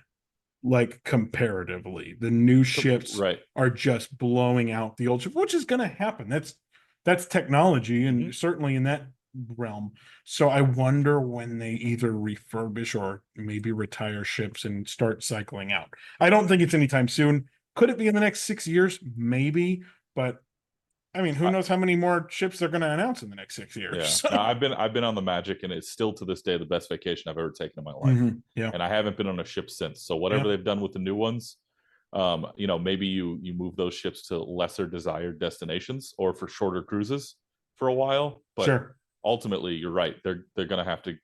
Like comparatively, the new ships are just blowing out the old ship, which is going to happen. That's technology, and certainly in that realm. So I wonder when they either refurbish or maybe retire ships and start cycling out. I don't think it's anytime soon. Could it be in the next 6 years? Maybe, but I mean, who knows how many more ships they're going to announce in the next 6 years? Yeah, no, I've been on the Magic, and it's still to this day the best vacation I've ever taken in my life. Yeah, and I haven't been on a ship since. So whatever they've done with the new ones, maybe you move those ships to lesser desired destinations or for shorter cruises for a while. But ultimately, you're right. They're going to have to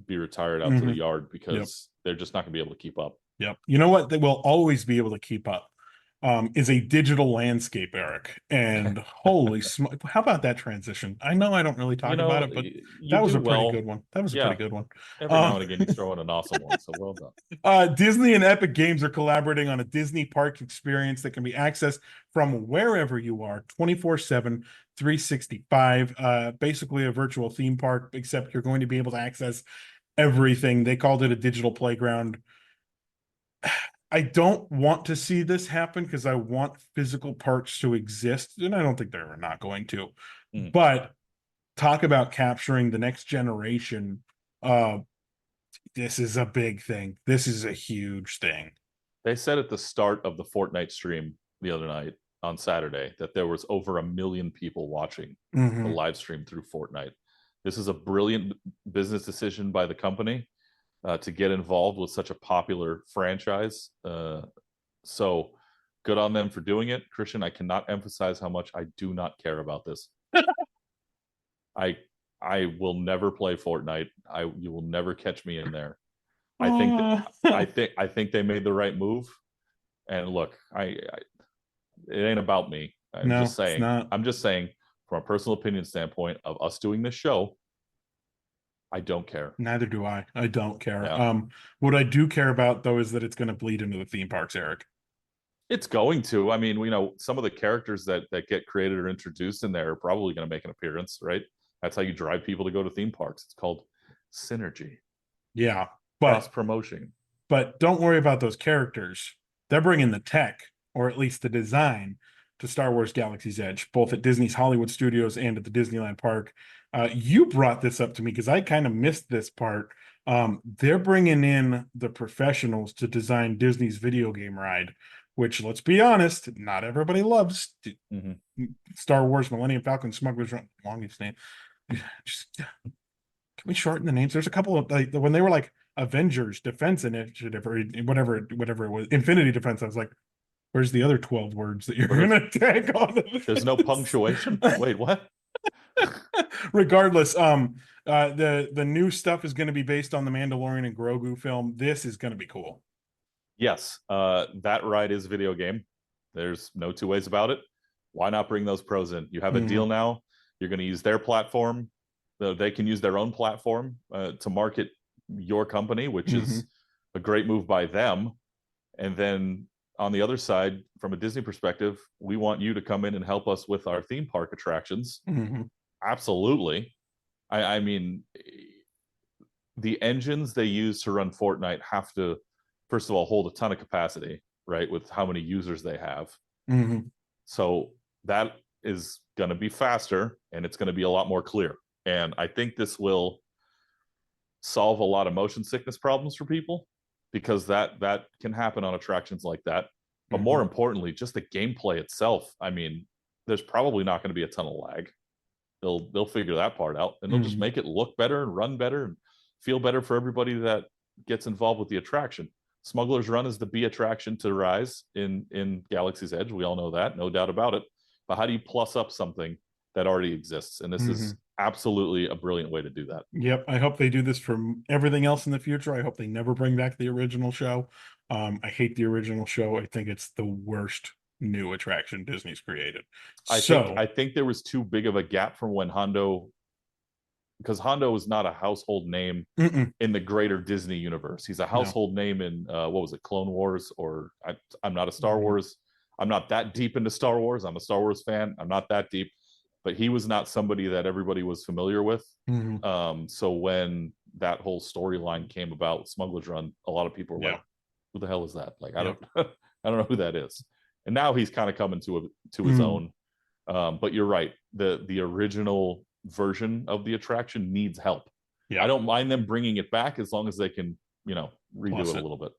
be retired out to the yard because they're just not going to be able to keep up. Yep. You know what? They will always be able to keep up. Is a digital landscape, Eric. And holy smoke, how about that transition? I know I don't really talk about it, but that was a pretty good one. That was a pretty good one. Every now and again, you throw in an awesome one, so well done. Disney and Epic Games are collaborating on a Disney park experience that can be accessed from wherever you are, 24/7, 365. Basically a virtual theme park, except you're going to be able to access everything. They called it a digital playground. I don't want to see this happen because I want physical parks to exist, and I don't think they're not going to. But talk about capturing the next generation. Uh, this is a big thing. This is a huge thing. They said at the start of the Fortnite stream the other night on Saturday that there was over 1 million people watching the Mm-hmm. live stream through Fortnite. This is a brilliant business decision by the company to get involved with such a popular franchise. So good on them for doing it. Christian, I cannot emphasize how much I do not care about this. I I will never play Fortnite. You will never catch me in there. I think that, Oh. I think they made the right move. And look, it ain't about me. No, it's not. I'm just saying from a personal opinion standpoint of us doing this show, I don't care. Neither do I. I don't care. Yeah. What I do care about though is that it's going to bleed into the theme parks, Eric. It's going to. I mean, some of the characters that get created or introduced in there are probably going to make an appearance, right? That's how you drive people to go to theme parks. It's called synergy, Yeah, cross but promotion. don't worry about those characters. They're bringing the tech, or at least the design, to Star Wars Galaxy's Edge, both at Disney's Hollywood Studios and at the Disneyland Park. You brought this up to me because I kind of missed this part. They're bringing in the professionals to design Disney's video game ride, which, let's be honest, not everybody loves. Mm-hmm. Star Wars Millennium Falcon Smuggler's Run, longest name. Just can we shorten the names? There's a couple of like when they were like Avengers Defense Initiative or whatever it was, Infinity Defense. I was like, where's the other 12 words that you're gonna tag on to this? There's no punctuation. Wait, what? Regardless, the new stuff is going to be based on the Mandalorian and Grogu film. This is going to be cool. Yes, that ride is video game. There's no two ways about it. Why not bring those pros in? You have a deal now. You're going to use their platform. They can use their own platform to market your company, which is a great move by them. And then on the other side, from a Disney perspective, we want you to come in and help us with our theme park attractions. Absolutely. I mean, the engines they use to run Fortnite have to, first of all, hold a ton of capacity, right? With how many users they have. So that is going to be faster and it's going to be a lot more clear. And I think this will solve a lot of motion sickness problems for people because that can happen on attractions like that. But more importantly, just the gameplay itself. I mean, there's probably not going to be a ton of lag. They'll figure that part out and they'll just make it look better and run better and feel better for everybody that gets involved with the attraction. Smuggler's Run is the B attraction to Rise in Galaxy's Edge. We all know that, no doubt about it. But how do you plus up something that already exists? And this is absolutely a brilliant way to do that. Yep. I hope they do this for everything else in the future. I hope they never bring back the original show. I hate the original show. I think it's the worst new attraction Disney's created. I think there was too big of a gap from when Hondo, because Hondo is not a household name in the greater Disney universe. He's a household name in what was it, Clone Wars, or I'm not a Star Wars. I'm not that deep into Star Wars. I'm a Star Wars fan. I'm not that deep, but he was not somebody that everybody was familiar with. So when that whole storyline came about with Smuggler's Run, a lot of people were like, "Who the hell is that?" Like, I don't know who that is. And now he's kind of coming to his own. But you're right. The original version of the attraction needs help. I don't mind them bringing it back as long as they can, redo it a little bit.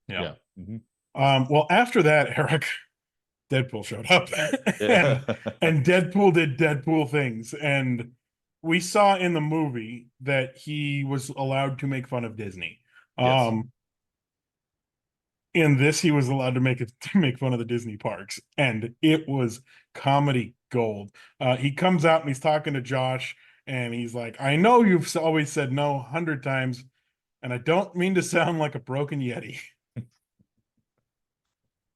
Well, after that, Eric, Deadpool showed up and Deadpool did Deadpool things. And we saw in the movie that he was allowed to make fun of Disney. In this, he was allowed to make fun of the Disney parks, and it was comedy gold. He comes out and he's talking to Josh, and he's like, "I know you've always said no 100 times, and I don't mean to sound like a broken Yeti."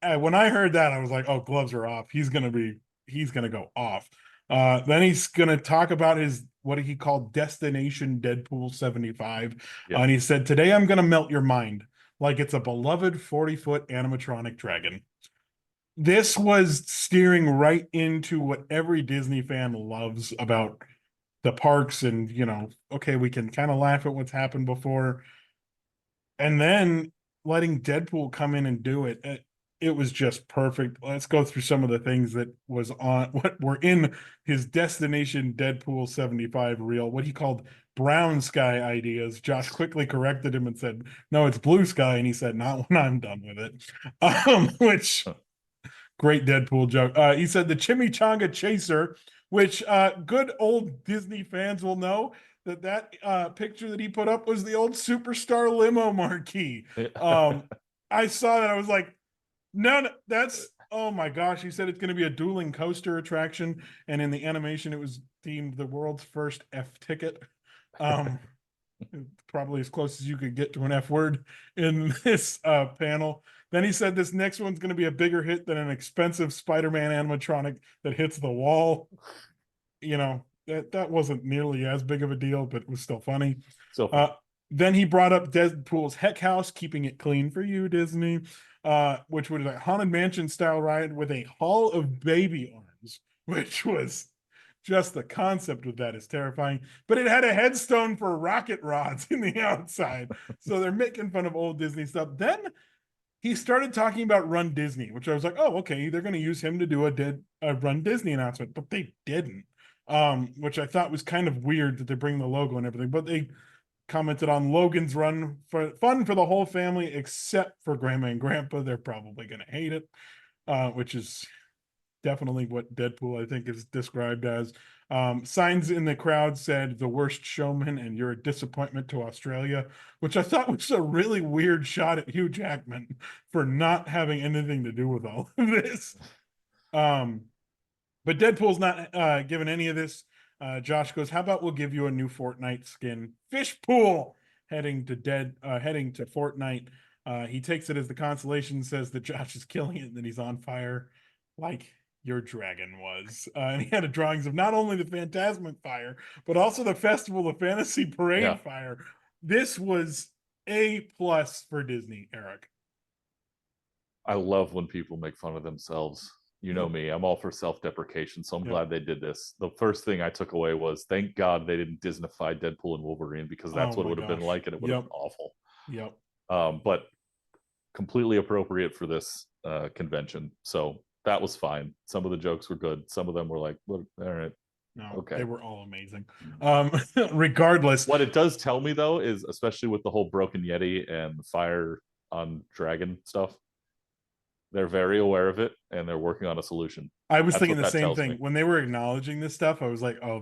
And when I heard that, I was like, "Oh, gloves are off. He's gonna go off." Then he's gonna talk about what he called Destination Deadpool 75, and he said, "Today I'm gonna melt your mind like it's a beloved 40-foot animatronic dragon." This was steering right into what every Disney fan loves about the parks. And, okay, we can kind of laugh at what's happened before. And then letting Deadpool come in and do it. it was just perfect. Let's go through some of the things that was on what were in his Destination Deadpool 75 reel, what he called brown sky ideas. Josh quickly corrected him and said, no, it's blue sky. And he said, not when I'm done with it. Which great Deadpool joke. He said the chimichanga chaser, which good old Disney fans will know that picture that he put up was the old Superstar limo marquee. I saw that. I was like, no, that's, oh my gosh. He said it's going to be a dueling coaster attraction. And in the animation, it was themed the world's first F ticket. Probably as close as you could get to an F word in this panel. Then he said this next one's going to be a bigger hit than an expensive Spider-Man animatronic that hits the wall. You know, that wasn't nearly as big of a deal, but it was still funny. So then he brought up Deadpool's Heck House, keeping it clean for you, Disney, which was a Haunted Mansion style ride with a hall of baby arms, which was just the concept of that is terrifying. But it had a headstone for rocket rods in the outside. So they're making fun of old Disney stuff. Then he started talking about Run Disney, which I was like, oh, okay, they're going to use him to do a Run Disney announcement, but they didn't, which I thought was kind of weird that they bring the logo and everything. But they commented on Logan's Run for fun for the whole family, except for Grandma and Grandpa. They're probably going to hate it, which is definitely what Deadpool, I think, is described as. Signs in the crowd said the worst showman and you're a disappointment to Australia, which I thought was a really weird shot at Hugh Jackman for not having anything to do with all of this. But Deadpool's not given any of this. Josh goes, how about we'll give you a new Fortnite skin? Fishpool heading to Fortnite. He takes it as the consolation, says that Josh is killing it and that he's on fire like your dragon was. And he had drawings of not only the Phantasmic fire, but also the Festival of Fantasy Parade fire. This was A+ for Disney, Eric. I love when people make fun of themselves. You know me, I'm all for self-deprecation, so I'm glad they did this. The first thing I took away was, thank God they didn't Disneyfy Deadpool and Wolverine, because that's what it would have been like, and it would have been awful. Yep. But completely appropriate for this convention. So that was fine. Some of the jokes were good. Some of them were like, well, all right. No, okay. They were all amazing. Regardless. What it does tell me, though, is especially with the whole Broken Yeti and the Fire on Dragon stuff, they're very aware of it and they're working on a solution. I was thinking the same thing. When they were acknowledging this stuff, I was like, oh,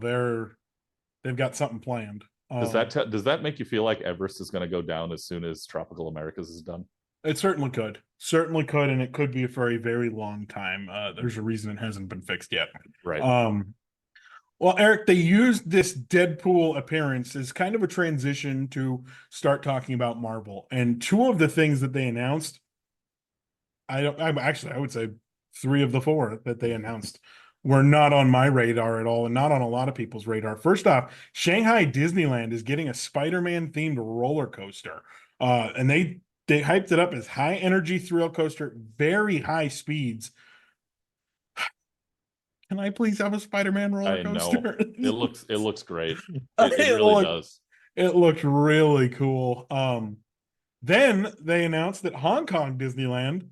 they've got something planned. Does that make you feel like Everest is going to go down as soon as Tropical Americas is done? It certainly could, and it could be for a very long time. There's a reason it hasn't been fixed yet. Right. Well, Eric, they used this Deadpool appearance as kind of a transition to start talking about Marvel. And two of the things that they announced, I would say 3 of the 4 that they announced were not on my radar at all, and not on a lot of people's radar. First off, Shanghai Disneyland is getting a Spider-Man themed roller coaster. And they hyped it up as high energy thrill coaster, very high speeds. Can I please have a Spider-Man roller coaster? It looks great. It really does. It looked really cool. Then they announced that Hong Kong Disneyland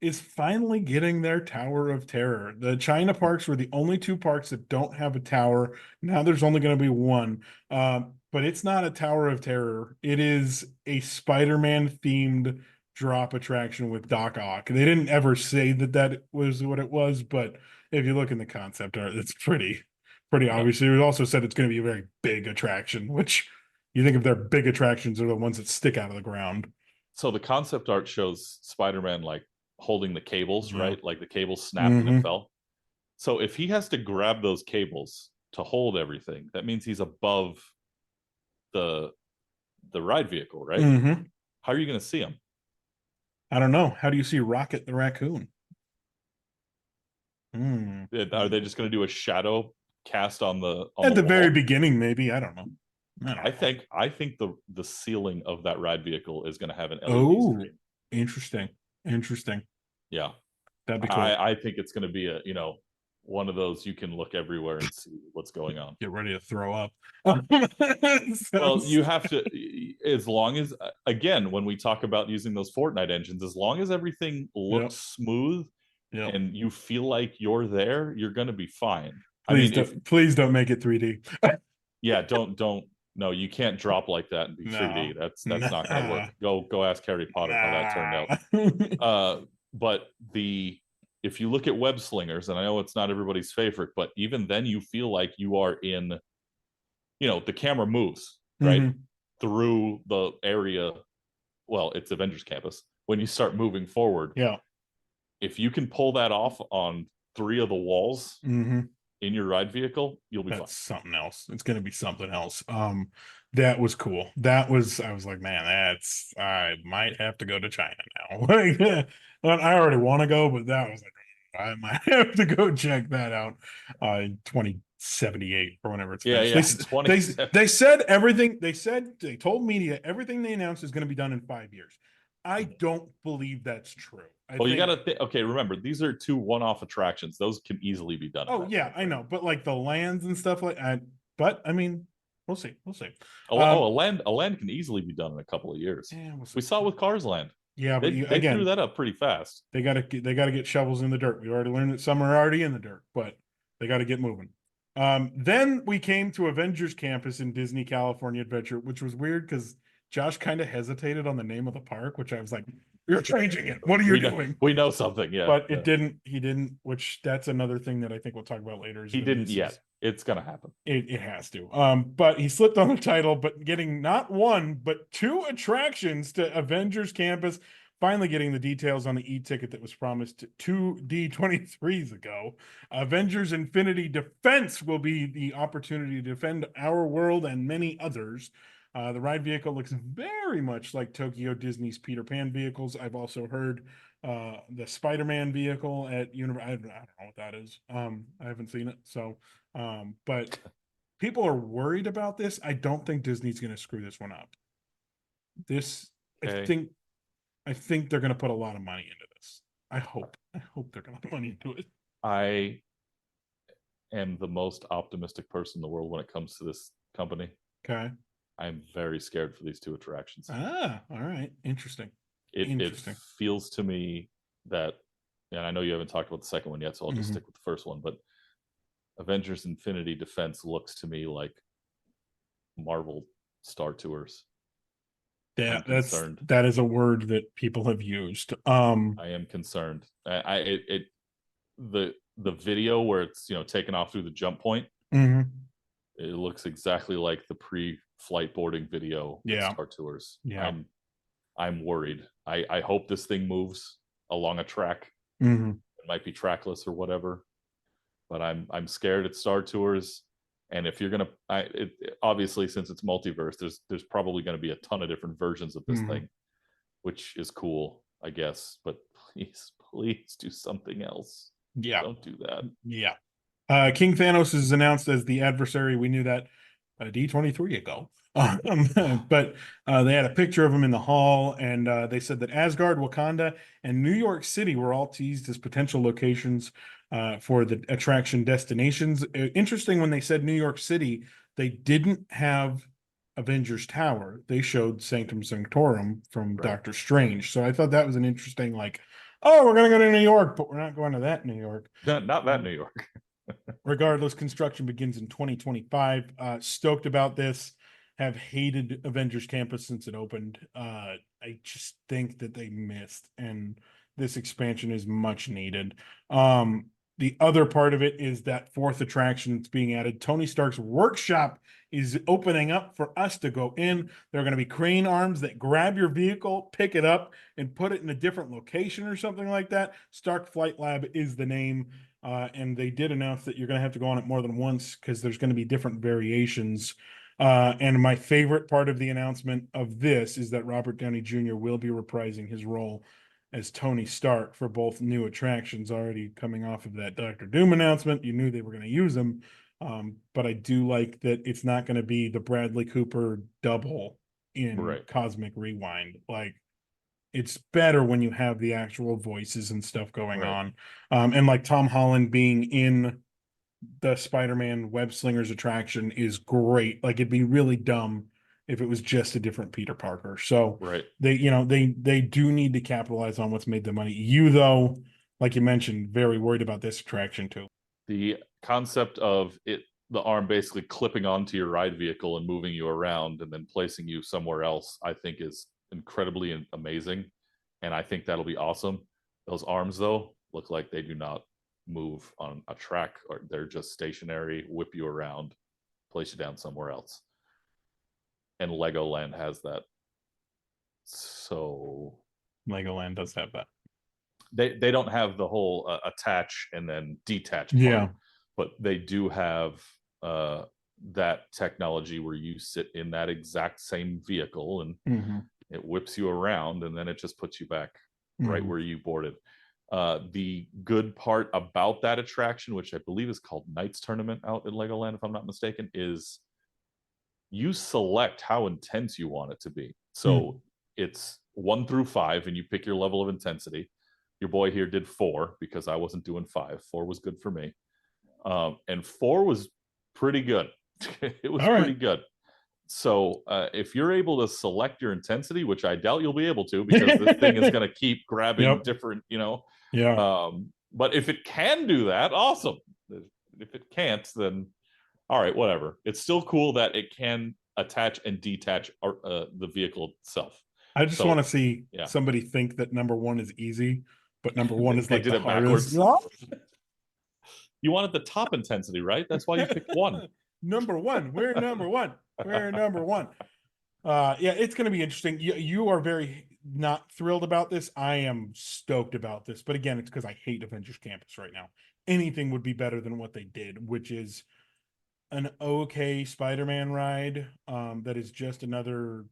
is finally getting their Tower of Terror. The China parks were the only 2 parks that don't have a tower. Now there's only going to be 1. But it's not a Tower of Terror. It is a Spider-Man themed drop attraction with Doc Ock. They didn't ever say that was what it was, but if you look in the concept art, it's pretty obvious. It also said it's going to be a very big attraction, which you think if they're big attractions are the ones that stick out of the ground. So the concept art shows Spider-Man like holding the cables, right? Like the cables snapped and it fell. So if he has to grab those cables to hold everything, that means he's above the ride vehicle, right? How are you going to see him? I don't know. How do you see Rocket the Raccoon? Are they just going to do a shadow cast on the very beginning? Maybe, I don't know. I think the ceiling of that ride vehicle is going to have an LED screen. Interesting. Yeah, that'd be cool. I think it's going to be one of those you can look everywhere and see what's going on. Get ready to throw up. Well, you have to, as long as, again, when we talk about using those Fortnite engines, as long as everything looks smooth and you feel like you're there, you're going to be fine. Please don't make it 3D. Yeah, don't. No, you can't drop like that and be 3D. That's not going to work. Go ask Harry Potter how that turned out. But if you look at web slingers, and I know it's not everybody's favorite, but even then you feel like you are in, the camera moves, right? Through the area. Well, it's Avengers Campus. When you start moving forward. Yeah. If you can pull that off on 3 of the walls in your ride vehicle, you'll be fine. That's something else. It's going to be something else. That was cool. I was like, man, I might have to go to China now. I already want to go, but that was like, I might have to go check that out. 2078 or whenever it's finished. They said everything. They told media everything they announced is going to be done in 5 years. I don't believe that's true. You got to okay, remember, these are 2 one-off attractions. Those can easily be done. Oh, yeah, I know. But like the lands and stuff but I mean, we'll see. A land can easily be done in a couple of years. Yeah, we saw it with Cars Land. Yeah, but they threw that up pretty fast. They got to get shovels in the dirt. We already learned that some are already in the dirt, but they got to get moving. Then we came to Avengers Campus in Disney California Adventure, which was weird because Josh kind of hesitated on the name of the park, which I was like, you're changing it. What are you doing? We know something, yeah. But he didn't, which that's another thing that I think we'll talk about later. He didn't yet. It's going to happen. It has to. But he slipped on the title, but getting not 1, but 2 attractions to Avengers Campus, finally getting the details on the e-ticket that was promised 2 D23’s ago. Avengers Infinity Defense will be the opportunity to defend our world and many others. The ride vehicle looks very much like Tokyo Disney's Peter Pan vehicles. I've also heard the Spider-Man vehicle at I don't know what that is. I haven't seen it. So, but people are worried about this. I don't think Disney's going to screw this one up. I think they're going to put a lot of money into this. I hope they're going to put money into it. I am the most optimistic person in the world when it comes to this company. Okay. I'm very scared for these 2 attractions. All right. Interesting. It feels to me that, and I know you haven't talked about the second one yet, so I'll just stick with the first one, but Avengers Infinity Defense looks to me like Marvel Star Tours. Yeah, that is a word that people have used. I am concerned. The video where it's taken off through the jump point, it looks exactly like the pre-flight boarding video Star Tours. Yeah, I'm worried. I hope this thing moves along a track. It might be trackless or whatever, but I'm scared it's Star Tours. And if you're gonna, obviously, since it's multiverse, there's probably going to be a ton of different versions of this thing, which is cool, I guess. But please do something else. Yeah, don't do that. Yeah. King Thanos is announced as the adversary. We knew that D23 ago. But they had a picture of him in the hall, and they said that Asgard, Wakanda, and New York City were all teased as potential locations for the attraction destinations. Interesting, when they said New York City, they didn't have Avengers Tower. They showed Sanctum Sanctorum from Doctor Strange. So I thought that was an interesting, like, oh, we're going to go to New York, but we're not going to that New York. Not that New York. Regardless, construction begins in 2025. Stoked about this. Have hated Avengers Campus since it opened. I just think that they missed, and this expansion is much needed. The other part of it is that 4th attraction that's being added. Tony Stark's workshop is opening up for us to go in. There are going to be crane arms that grab your vehicle, pick it up, and put it in a different location or something like that. Stark Flight Lab is the name. And they did announce that you're going to have to go on it more than once because there's going to be different variations. And my favorite part of the announcement of this is that Robert Downey Jr. will be reprising his role as Tony Stark for both new attractions, already coming off of that Doctor Doom announcement. You knew they were going to use him. But I do like that it's not going to be the Bradley Cooper double in Cosmic Rewind. Like, It's better when you have the actual voices and stuff going Right. on. And like Tom Holland being in the Spider-Man Web Slingers attraction is great. Like it'd be really dumb if it was just a different Peter Parker. So Right. they do need to capitalize on what's made the money. You though, like you mentioned, very worried about this attraction too. The concept of it, the arm basically clipping onto your ride vehicle and moving you around and then placing you somewhere else, I think is incredibly amazing. And I think that'll be awesome. Those arms, though, look like they do not move on a track, or they're just stationary, whip you around, place you down somewhere else. And Legoland has that. So Legoland does have that. they don't have the whole attach and then detach part, Yeah. but they do have that technology where you sit in that exact same vehicle and it whips you around and then it just puts you back right where you boarded. The good part about that attraction, which I believe is called Knights Tournament out in Legoland, if I'm not mistaken, is you select how intense you want it to be. So it's 1 through 5, and you pick your level of intensity. Your boy here did 4 because I wasn't doing 5. 4 was good for me. And 4 was pretty good. It was pretty good. So if you're able to select your intensity, which I doubt you'll be able to because this thing is going to keep grabbing different, but if it can do that, awesome. If it can't, then all right, whatever. It's still cool that it can attach and detach the vehicle itself. I just want to see somebody think that number 1 is easy, but number 1 is like the hardest. You wanted the top intensity, right? That's why you picked 1. Number 1. We're number 1. We're number 1. Yeah, it's going to be interesting. You are very not thrilled about this. I am stoked about this. But again, it's because I hate Avengers Campus right now. Anything would be better than what they did, which is an okay Spider-Man ride that is just another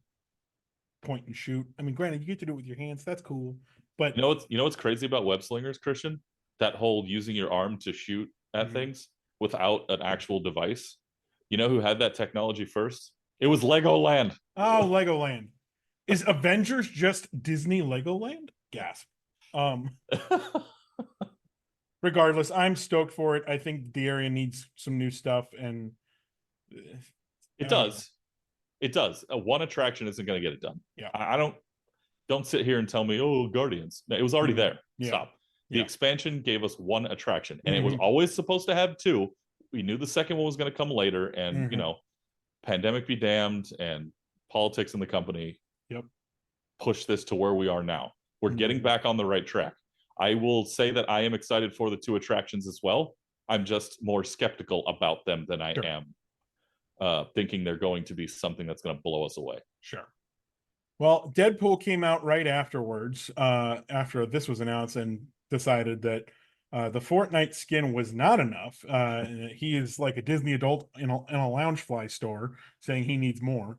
point and shoot. I mean, granted, you get to do it with your hands. That's cool. But you know what's crazy about web slingers, Christian? That whole using your arm to shoot at things without an actual device. You know who had that technology first? It was Legoland. Oh, Legoland. Is Avengers just Disney Legoland? Gasp. Regardless, I'm stoked for it. I think the area needs some new stuff, and it does. It does. One attraction isn't going to get it done. Yeah. I don't sit here and tell me, oh, Guardians. No, it was already there. Yeah. Stop. The expansion gave us 1 attraction, and it was always supposed to have 2. We knew the second one was going to come later, and pandemic be damned, and politics in the company push this to where we are now. We're getting back on the right track. I will say that I am excited for the 2 attractions as well. I'm just more skeptical about them than I am thinking they're going to be something that's going to blow us away. Sure. Well, Deadpool came out right afterwards, after this was announced, and decided that the Fortnite skin was not enough. He is like a Disney adult in a Loungefly store, saying he needs more.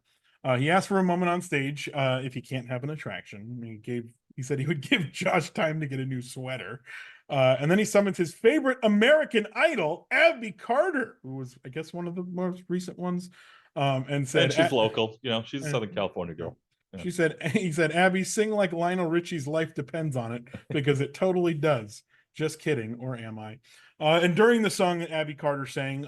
He asked for a moment on stage if he can't have an attraction. He said he would give Josh time to get a new sweater. And then he summons his favorite American Idol, Abby Carter, who was, I guess, one of the most recent ones, and said, and she's local. She's a Southern California girl. Yeah. He said, Abby, sing like Lionel Richie's Life Depends on It, because it totally does. Just kidding, or am I? And during the song that Abby Carter sang,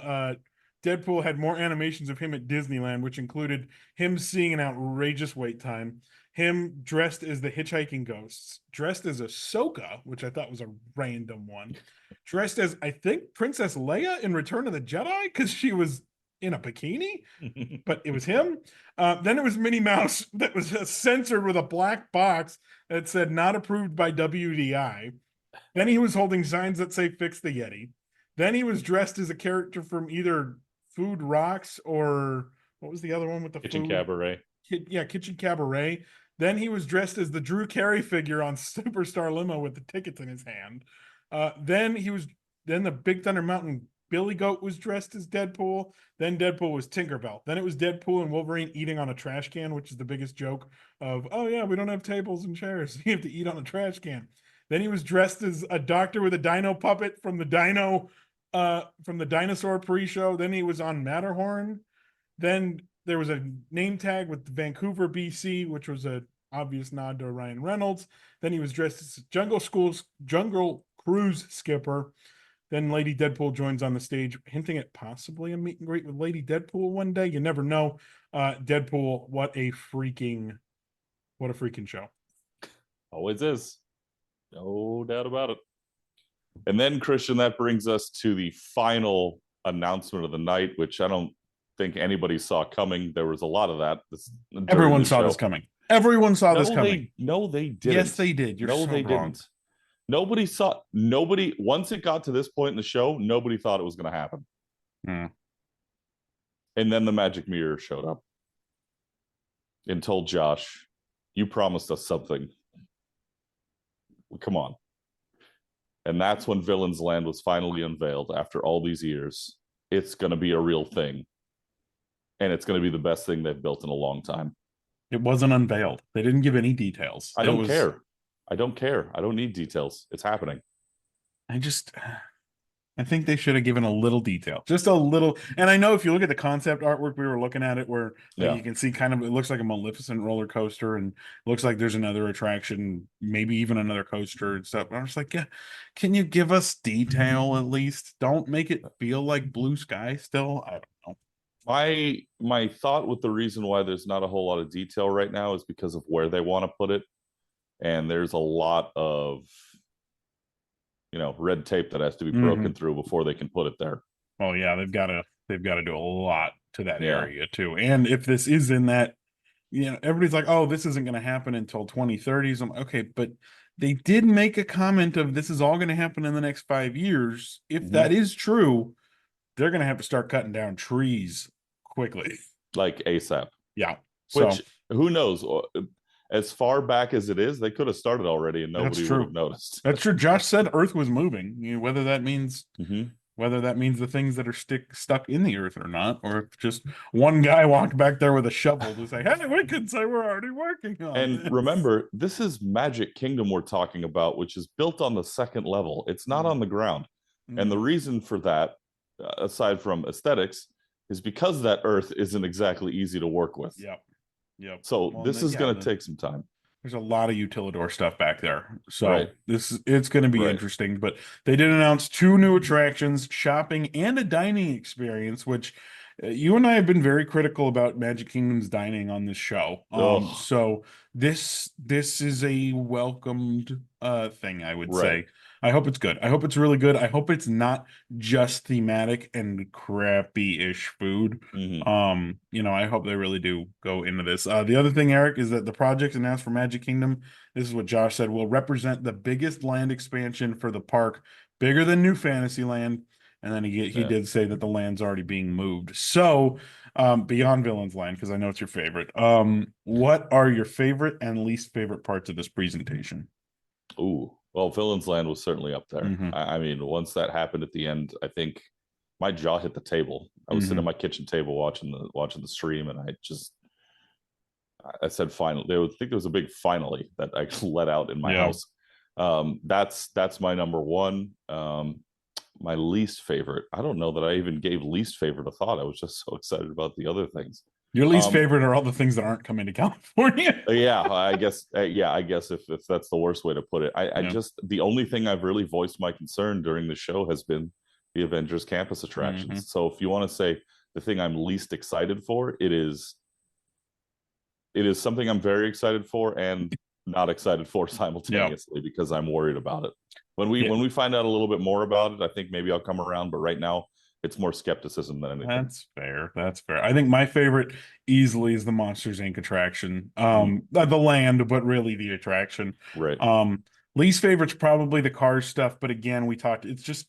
Deadpool had more animations of him at Disneyland, which included him seeing an outrageous wait time, him dressed as the hitchhiking ghosts, dressed as Ahsoka, which I thought was a random one, dressed as, I think, Princess Leia in Return of the Jedi, because she was in a bikini, but it was him. Then it was Minnie Mouse that was censored with a black box that said not approved by WDI. Then he was holding signs that say fix the Yeti. Then he was dressed as a character from either Food Rocks or what was the other one with the Kitchen food? Cabaret. Kitchen Cabaret. Then he was dressed as the Drew Carey figure on Superstar Limo with the tickets in his hand. Then the Big Thunder Mountain Billy Goat was dressed as Deadpool. Then Deadpool was Tinkerbell. Then it was Deadpool and Wolverine eating on a trash can, which is the biggest joke of, oh yeah, we don't have tables and chairs. You have to eat on a trash can. Then he was dressed as a doctor with a dino puppet from the dinosaur pre-show. Then he was on Matterhorn. Then there was a name tag with Vancouver, BC, which was a obvious nod to Ryan Reynolds. Then he was dressed as Jungle Cruise skipper. Then Lady Deadpool joins on the stage, hinting at possibly a meet and greet with Lady Deadpool one day. You never know. Deadpool, what a freaking show. Always is. No doubt about it. And then, Christian, that brings us to the final announcement of the night, which I don't think anybody saw coming. There was a lot of that. Everyone saw this coming. Everyone saw this coming. No, they didn't. Yes, they did. You're so they wrong. Didn't. Nobody, once it got to this point in the show, nobody thought it was going to happen. And then the magic mirror showed up and told Josh, you promised us something. Come on. And that's when Villains Land was finally unveiled after all these years. It's going to be a real thing. And it's going to be the best thing they've built in a long time. It wasn't unveiled. They didn't give any details. I don't care. I don't need details. It's happening. I think they should have given a little detail, just a little. And I know if you look at the concept artwork, we were looking at it where you can see kind of, it looks like a Maleficent roller coaster and looks like there's another attraction, maybe even another coaster and stuff. I was like, yeah, can you give us detail at least? Don't make it feel like blue sky still. I don't know. My thought with the reason why there's not a whole lot of detail right now is because of where they want to put it. And there's a lot of red tape that has to be broken through before they can put it there. Oh yeah, they've got to do a lot to that area too. And if this is in that, everybody's like, oh, this isn't going to happen until 2030s. I'm okay, but they did make a comment of this is all going to happen in the next 5 years. If that is true, they're going to have to start cutting down trees quickly, like ASAP. Yeah. Which who knows? As far back as it is, they could have started already and nobody would have noticed. That's true. Josh said Earth was moving. Whether that means the things that are stuck in the Earth or not, or if just one guy walked back there with a shovel to say, "Hey, we can say we're already working on." And this. Remember, this is Magic Kingdom we're talking about, which is built on the second level. It's not on the ground, and the reason for that, aside from aesthetics, is because that Earth isn't exactly easy to work with. Yep. So this is going to take some time. There's a lot of Utilidor stuff back there. So it's going to be interesting. But they did announce 2 new attractions, shopping and a dining experience, which you and I have been very critical about Magic Kingdom's dining on this show. So this is a welcomed thing, I would say. I hope it's good. I hope it's really good. I hope it's not just thematic and crappy-ish food. I hope they really do go into this. The other thing, Eric, is that the project announced for Magic Kingdom, this is what Josh said, will represent the biggest land expansion for the park, bigger than New Fantasyland. And then he did say that the land's already being moved. So beyond Villains Land, because I know it's your favorite, what are your favorite and least favorite parts of this presentation? Well, Villains Land was certainly up there. I mean, once that happened at the end, I think my jaw hit the table. I was sitting at my kitchen table watching the stream, and I said finally. I think there was a big finally that I let out in my house. That's my number one. My least favorite, I don't know that I even gave least favorite a thought. I was just so excited about the other things. Your least favorite are all the things that aren't coming to California. I guess if that's the worst way to put it. I just, the only thing I've really voiced my concern during the show has been the Avengers Campus attractions. So if you want to say the thing I'm least excited for, it is something I'm very excited for and not excited for simultaneously because I'm worried about it. When we find out a little bit more about it, I think maybe I'll come around. But right now, it's more skepticism than anything. That's fair. I think my favorite easily is the Monsters Inc. attraction. The land, but really the attraction. Right. Least favorite's probably the Cars stuff, but again, we talked, it's just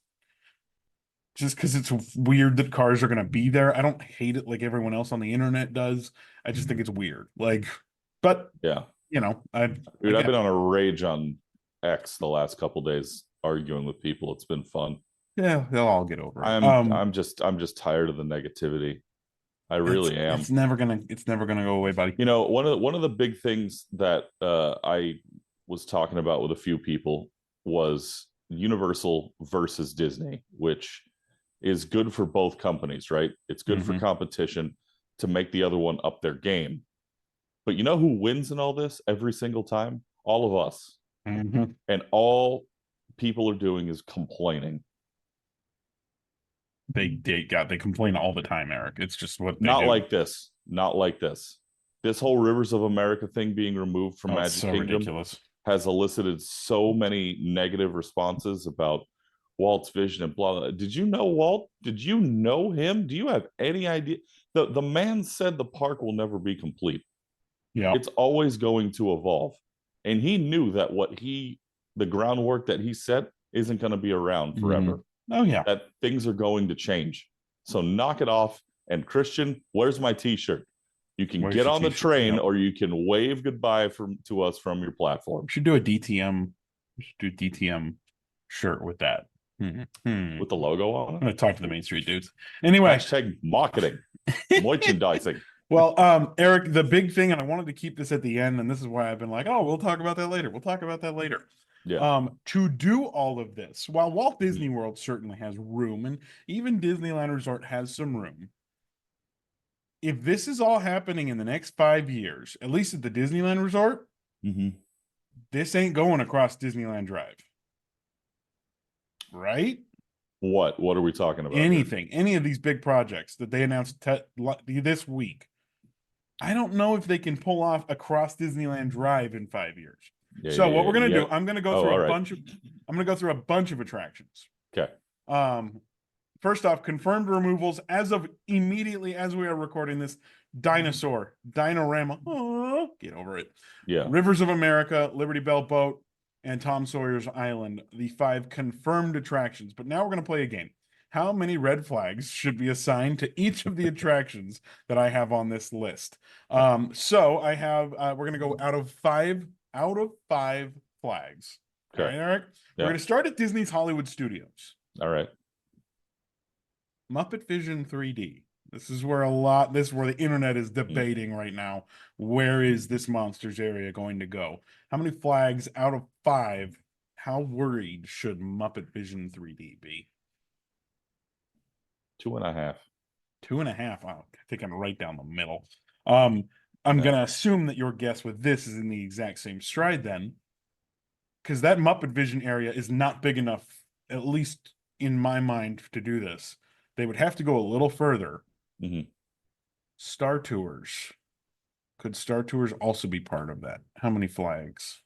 because it's weird that cars are going to be there. I don't hate it like everyone else on the internet does. I just think it's weird. But yeah, I've been on a rage on X the last couple days arguing with people. It's been fun. Yeah, they'll all get over it. I'm just tired of the negativity. I really am. It's never gonna go away, buddy. One of the big things that I was talking about with a few people was Universal versus Disney, which is good for both companies, right? It's good for competition to make the other one up their game. But you know who wins in all this every single time? All of us. Mm-hmm. And all people are doing is complaining. They complain all the time, Eric. It's just what they Not do. like this. Not like this. This whole Rivers of America thing being removed from Oh, it's Magic so Kingdom ridiculous. has elicited so many negative responses about Walt's vision and blah, blah. Did you know Walt? Did you know him? Do you have any idea? The man said the park will never be complete. Yeah. It's always going to evolve. And he knew that the groundwork that he set isn't going to be around forever. Oh yeah. That things are going to change. So knock it off. And Christian, where's my t-shirt? You can get on the train or you can wave goodbye to us from your platform. We should do a DTM. We should do a DTM shirt with that. With the logo on it? I'm going to talk to the Main Street dudes. Anyway. Hashtag marketing. Merchandising. Well, Eric, the big thing, and I wanted to keep this at the end, and this is why I've been like, oh, we'll talk about that later. We'll talk about that later. Yeah. To do all of this, while Walt Disney World certainly has room, and even Disneyland Resort has some room, if this is all happening in the next 5 years, at least at the Disneyland Resort, this ain't going across Disneyland Drive. Right? What are we talking about? Anything, any of these big projects that they announced this week. I don't know if they can pull off across Disneyland Drive in 5 years. What we're gonna do, I'm gonna go through a bunch of attractions. Okay. First off, confirmed removals as of immediately as we are recording this. Dinosaur, Dinorama. Oh, get over it. Yeah. Rivers of America, Liberty Bell Boat, and Tom Sawyer's Island, the 5 confirmed attractions. But now we're going to play a game. How many red flags should be assigned to each of the attractions that I have on this list? So I have, we're going to go out of five flags. Okay. All right, Eric? Yeah. We're going to start at Disney's Hollywood Studios. All right. Muppet Vision 3D. This is where the internet is debating right now. Where is this Monsters area going to go? How many flags out of 5? How worried should Muppet Vision 3D be? 2.5. 2.5. Wow, I think I'm right down the middle. I'm gonna assume that your guess with this is in the exact same stride then, because that Muppet Vision area is not big enough, at least in my mind, to do this. They would have to go a little further. Star Tours. Could Star Tours also be part of that? How many flags?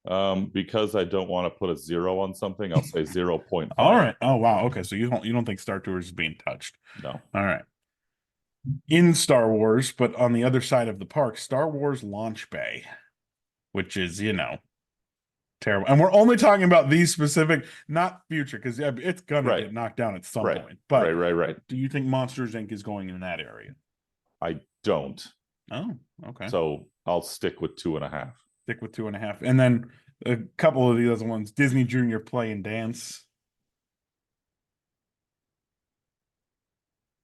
Because I don't want to put a 0 on something, I'll say 0.5. All right. Oh wow. Okay, so you don't think Star Tours is being touched? No. All right. In Star Wars, but on the other side of the park, Star Wars Launch Bay, which is, terrible. And we're only talking about these specific, not future, because it's gonna get knocked down at some point. But right. Do you think Monsters Inc. is going in that area? I don't. Oh, okay. So I'll stick with 2.5. Stick with 2.5. And then a couple of the other ones, Disney Junior Play and Dance.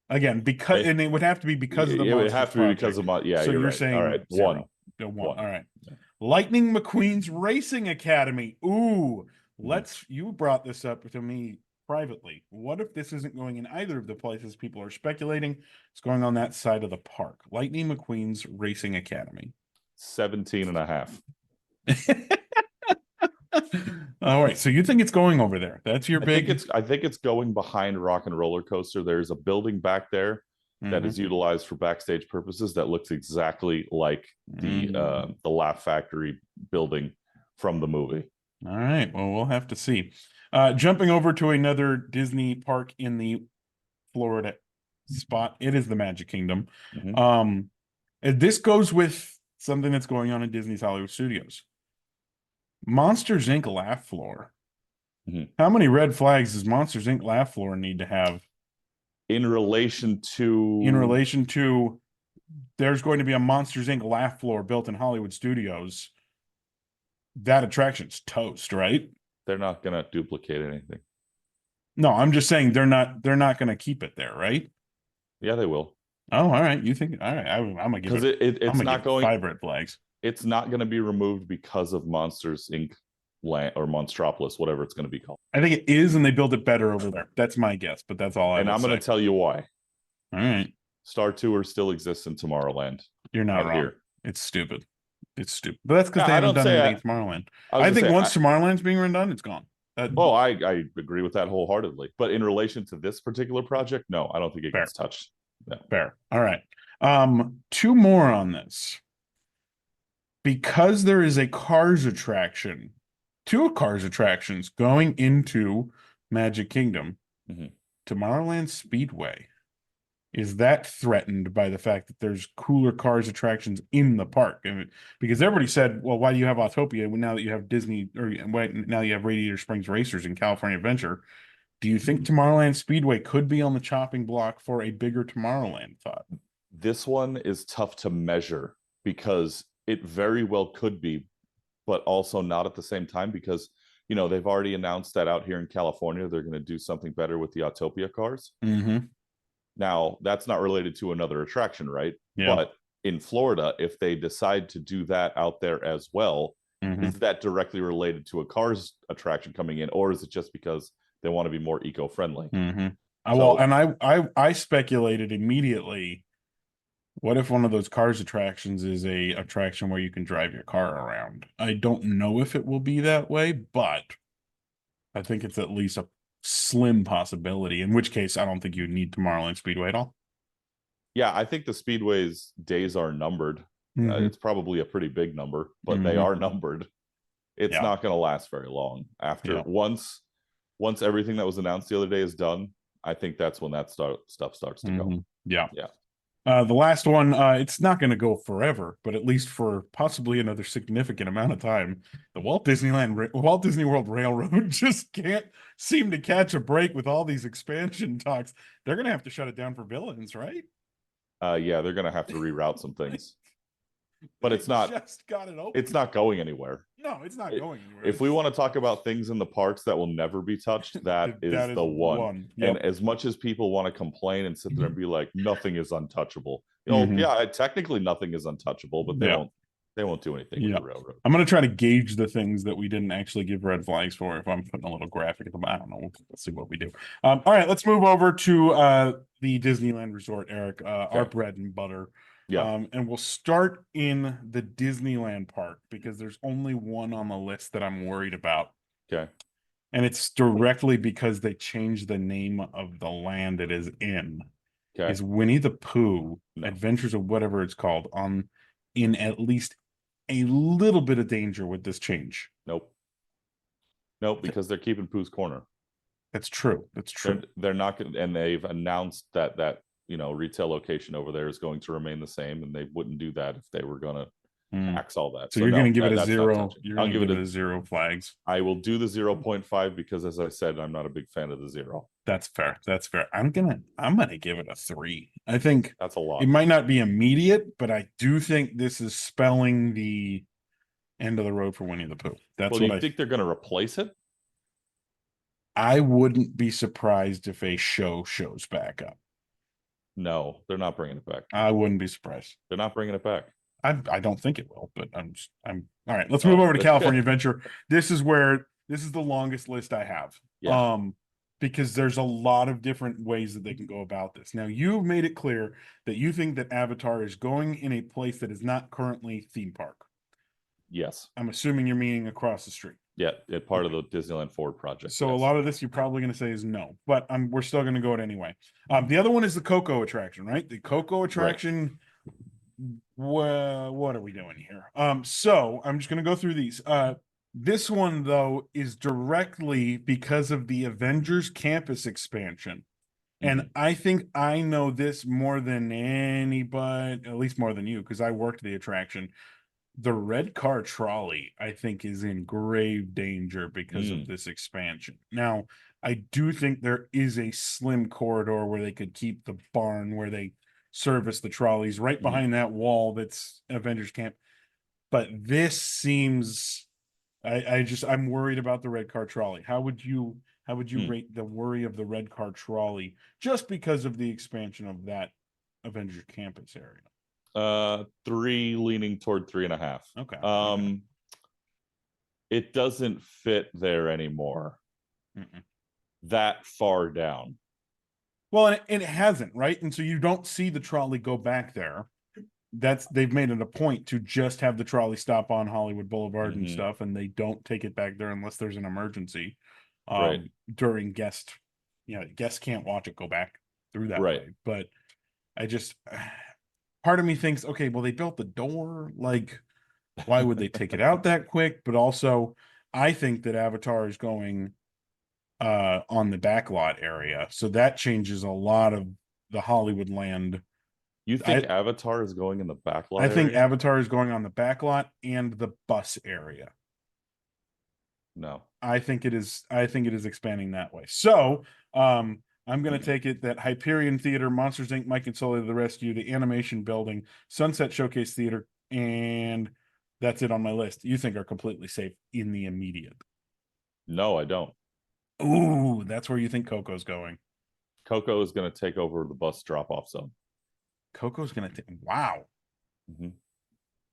Again, and it would have to be because of the It would have to be because of so you're right. saying all right, 0. 1. All right. Lightning McQueen's Racing Academy. Ooh, you brought this up to me privately. What if this isn't going in either of the places people are speculating? It's going on that side of the park. Lightning McQueen's Racing Academy. 17.5. All right, so you think it's going over there? That's your big. I think it's going behind Rock and Roller Coaster. There's a building back there that is utilized for backstage purposes that looks exactly like the Laugh Factory building from the movie. All right, well, we'll have to see. Jumping over to another Disney park in the Florida spot, it is the Magic Kingdom. This goes with something that's going on in Disney's Hollywood Studios. Monsters Inc. Laugh Floor. How many red flags does Monsters Inc. Laugh Floor need to have? In relation to there's going to be a Monsters Inc. Laugh Floor built in Hollywood Studios. That attraction's toast, right? They're not going to duplicate anything. No, I'm just saying they're not going to keep it there, right? Yeah, they will. Oh, all right. You think? All right. I'm gonna give it. It's not going 5 red flags. It's not going to be removed because of Monsters Inc. Or Monstropolis, whatever it's going to be called. I think it is, and they build it better over there. That's my guess, but that's all. I'm going to tell you why. All right. Star Tours still exists in Tomorrowland. You're not out wrong. here. It's stupid. It's stupid. But that's because Yeah, they I haven't don't done say anything at Tomorrowland. I was I gonna think say once Tomorrowland's being redone, it's gone. I agree with that wholeheartedly. But in relation to this particular project, no, I don't think it Fair. gets touched. No. Fair. All right. Two more on this. Because there is a Cars attraction, two Cars attractions going into Magic Kingdom, Tomorrowland Speedway. Is that threatened by the fact that there's cooler Cars attractions in the park? Because everybody said, well, why do you have Autopia now that you have Disney, or now you have Radiator Springs Racers and California Adventure? Do you think Tomorrowland Speedway could be on the chopping block for a bigger Tomorrowland thought? This one is tough to measure because it very well could be, but also not at the same time because, you know, they've already announced that out here in California, they're going to do something better with the Autopia cars. Mm-hmm. Now, that's not related to another attraction, right? Yeah. But in Florida, if they decide to do that out there as well, is that directly related to a Cars attraction coming in, or is it just because they want to be more eco-friendly? Well, and I speculated immediately, what if one of those Cars attractions is a attraction where you can drive your car around? I don't know if it will be that way, but I think it's at least a slim possibility, in which case I don't think you need Tomorrowland Speedway at all. Yeah, I think the Speedway's days are numbered. It's probably a pretty big number, but they are numbered. It's not going to last very long. After once everything that was announced the other day is done, I think that's when that stuff starts to go. Yeah. The last one, it's not going to go forever, but at least for possibly another significant amount of time, the Walt Disney World Railroad just can't seem to catch a break with all these expansion talks. They're going to have to shut it down for villains, right? Yeah, they're going to have to reroute some things. But it's not just got it open. It's not going anywhere. No, it's not going anywhere. If we want to talk about things in the parks that will never be touched, that is the one. Yep. And as much as people want to complain and sit there and be like, nothing is untouchable. You know, yeah, technically nothing is untouchable, but they won't do anything with the railroad. I'm going to try to gauge the things that we didn't actually give red flags for. If I'm putting a little graphic at them, I don't know. Let's see what we do. All right, let's move over to the Disneyland Resort, Eric. Our bread and butter. And we'll start in the Disneyland park because there's only one on the list that I'm worried about. Okay. And it's directly because they changed the name of the land it is in. Okay. Is Winnie the Pooh, Adventures of whatever it's called, in at least a little bit of danger with this change? Nope, because they're keeping Pooh's Corner. That's true. They're not going, and they've announced that retail location over there is going to remain the same, and they wouldn't do that if they were going to axe all that. So you're going to give it a 0. I'll give it a 0 flags. I will do the 0.5 because, as I said, I'm not a big fan of the 0. That's fair. I'm gonna give it a 3. I think that's a lot. It might not be immediate, but I do think this is spelling the end of the road for Winnie the Pooh. Do you think they're going to replace it? I wouldn't be surprised if a show shows back up. No, they're not bringing it back. I wouldn't be surprised. They're not bringing it back. I don't think it will, but I'm all right. Let's move over to California Adventure. This is the longest list I have. Yeah. Because there's a lot of different ways that they can go about this. Now, you've made it clear that you think that Avatar is going in a place that is not currently theme park. Yes. I'm assuming you're meaning across the street. Yeah, part of the Disneyland Forward project. So a lot of this you're probably going to say is no, but we're still going to go it anyway. The other one is the Coco attraction, right? The Coco attraction. Right. What are we doing here? So I'm just going to go through these. This one, though, is directly because of the Avengers Campus expansion. And I think I know this more than anybody, at least more than you, because I worked the attraction. The red car trolley, I think, is in grave danger because of this expansion. Now, I do think there is a slim corridor where they could keep the barn where they service the trolleys right behind that wall that's Avengers Camp. But this seems, I'm worried about the red car trolley. How would you rate the worry of the red car trolley just because of the expansion of that Avengers Campus area? 3, leaning toward 3.5. Okay. It doesn't fit there anymore. That far down. Well, and it hasn't, right? And so you don't see the trolley go back there. they've made it a point to just have the trolley stop on Hollywood Boulevard and Mhm. stuff, and they don't take it back there unless there's an emergency. Right. During guest, guests can't watch it go back through that Right. way. But I just part of me thinks, okay, well, they built the door, like, why would they take it out that quick? But also, I think that Avatar is going on the backlot area, so that changes a lot of the Hollywood land. You think I Avatar is going in the I backlot think area? Avatar is going on the backlot and the bus area. No. I think it is. I think it is expanding that way. So, I'm going to take it that Hyperion Theater, Monsters Inc., Mike and Sully the Rescue, the Animation Building, Sunset Showcase Theater, and that's it on my list. You think are completely safe in the immediate. No, I don't. Ooh, that's where you think Coco's going. Coco is going to take over the bus drop-off zone. Coco's going to take. Wow. Mhm.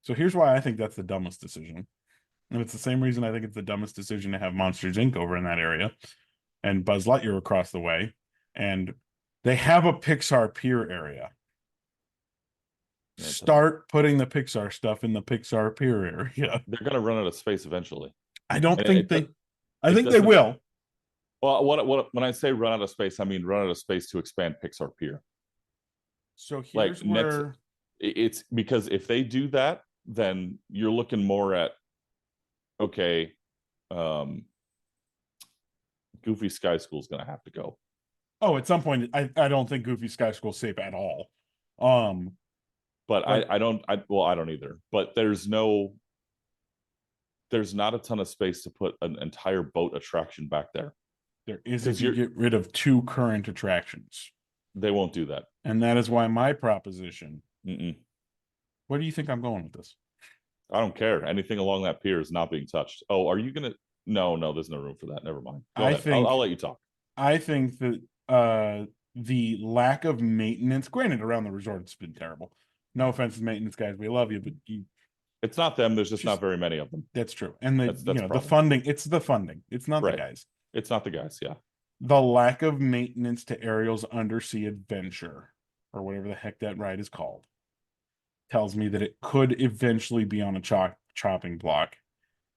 So here's why I think that's the dumbest decision. And it's the same reason I think it's the dumbest decision to have Monsters Inc. over in that area and Buzz Lightyear across the way. And they have a Pixar Pier area. Start putting the Pixar stuff in the Pixar Pier area. They're going to run out of space eventually. I don't And think it, I it think they doesn't. will. Well, when I say run out of space, I mean run out of space to expand Pixar Pier. So Like here's next, where it's because if they do that, then you're looking more at okay, um, Goofy Sky School is going to have to go. at some point I don't think Goofy Sky School's safe at all. Um But but I don't I don't either. But there's not a ton of space to put an entire boat attraction back there there is if because you get rid of two current attractions. they won't do that. And that is why my proposition. Mm-mm. Where do you think I'm going with this? I don't care. Anything along that pier is not being touched. Oh, are you gonna? No, no, there's no room for that. Never mind. Go I ahead. I'll think let you talk. I think that the lack of maintenance, granted around the resort it's been terrible. No offense to maintenance guys, we love you, but It's not them. There's just not just very many of them. that's true. And That's a the problem. funding, it's the funding. It's not the Right. guys. It's not the guys. Yeah. The lack of maintenance to Ariel's Undersea Adventure, or whatever the heck that ride is called, tells me that it could eventually be on a chopping block.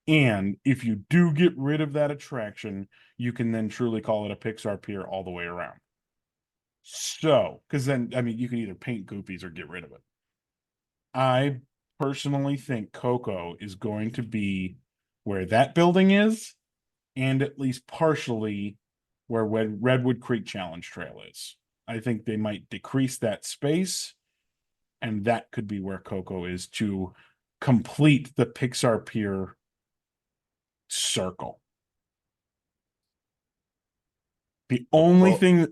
And if you do get rid of that attraction, you can then truly call it a Pixar Pier all the way around. So, because then, I mean, you can either paint Goofies or get rid of it. I personally think Coco is going to be where that building is, and at least partially where Redwood Creek Challenge Trail is. I think they might decrease that space, and that could be where Coco is to complete the Pixar Pier circle. The only thing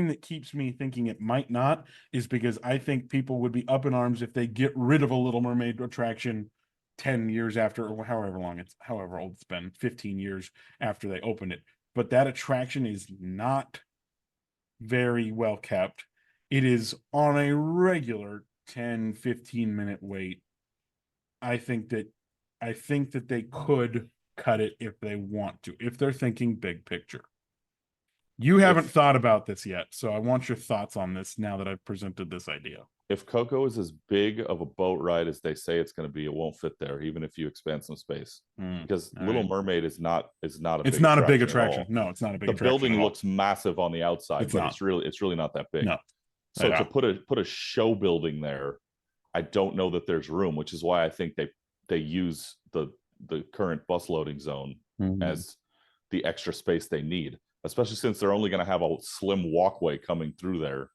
that keeps me thinking it might not is because I think people would be up in arms if they get rid of a Little Mermaid attraction 10 years after, or however old it's been, 15 years after they opened it. But that attraction is not very well kept. It is on a regular 10-15 minute wait. I think that they could cut it if they want to, if they're thinking big picture. You haven't thought about this yet, so I want your thoughts on this now that I've presented this idea. If Coco is as big of a boat ride as they say it's going to be, it won't fit there, even if you expand some space. Because Little Mermaid is not a it's big not a big attraction attraction. No, it's not a big the attraction. building looks massive on the outside, It's but not. it's really not that big. No. So to put a show building there, I don't know that there's room, which is why I think they use the current bus loading zone as the extra space they need, especially since they're only going to have a slim walkway coming through there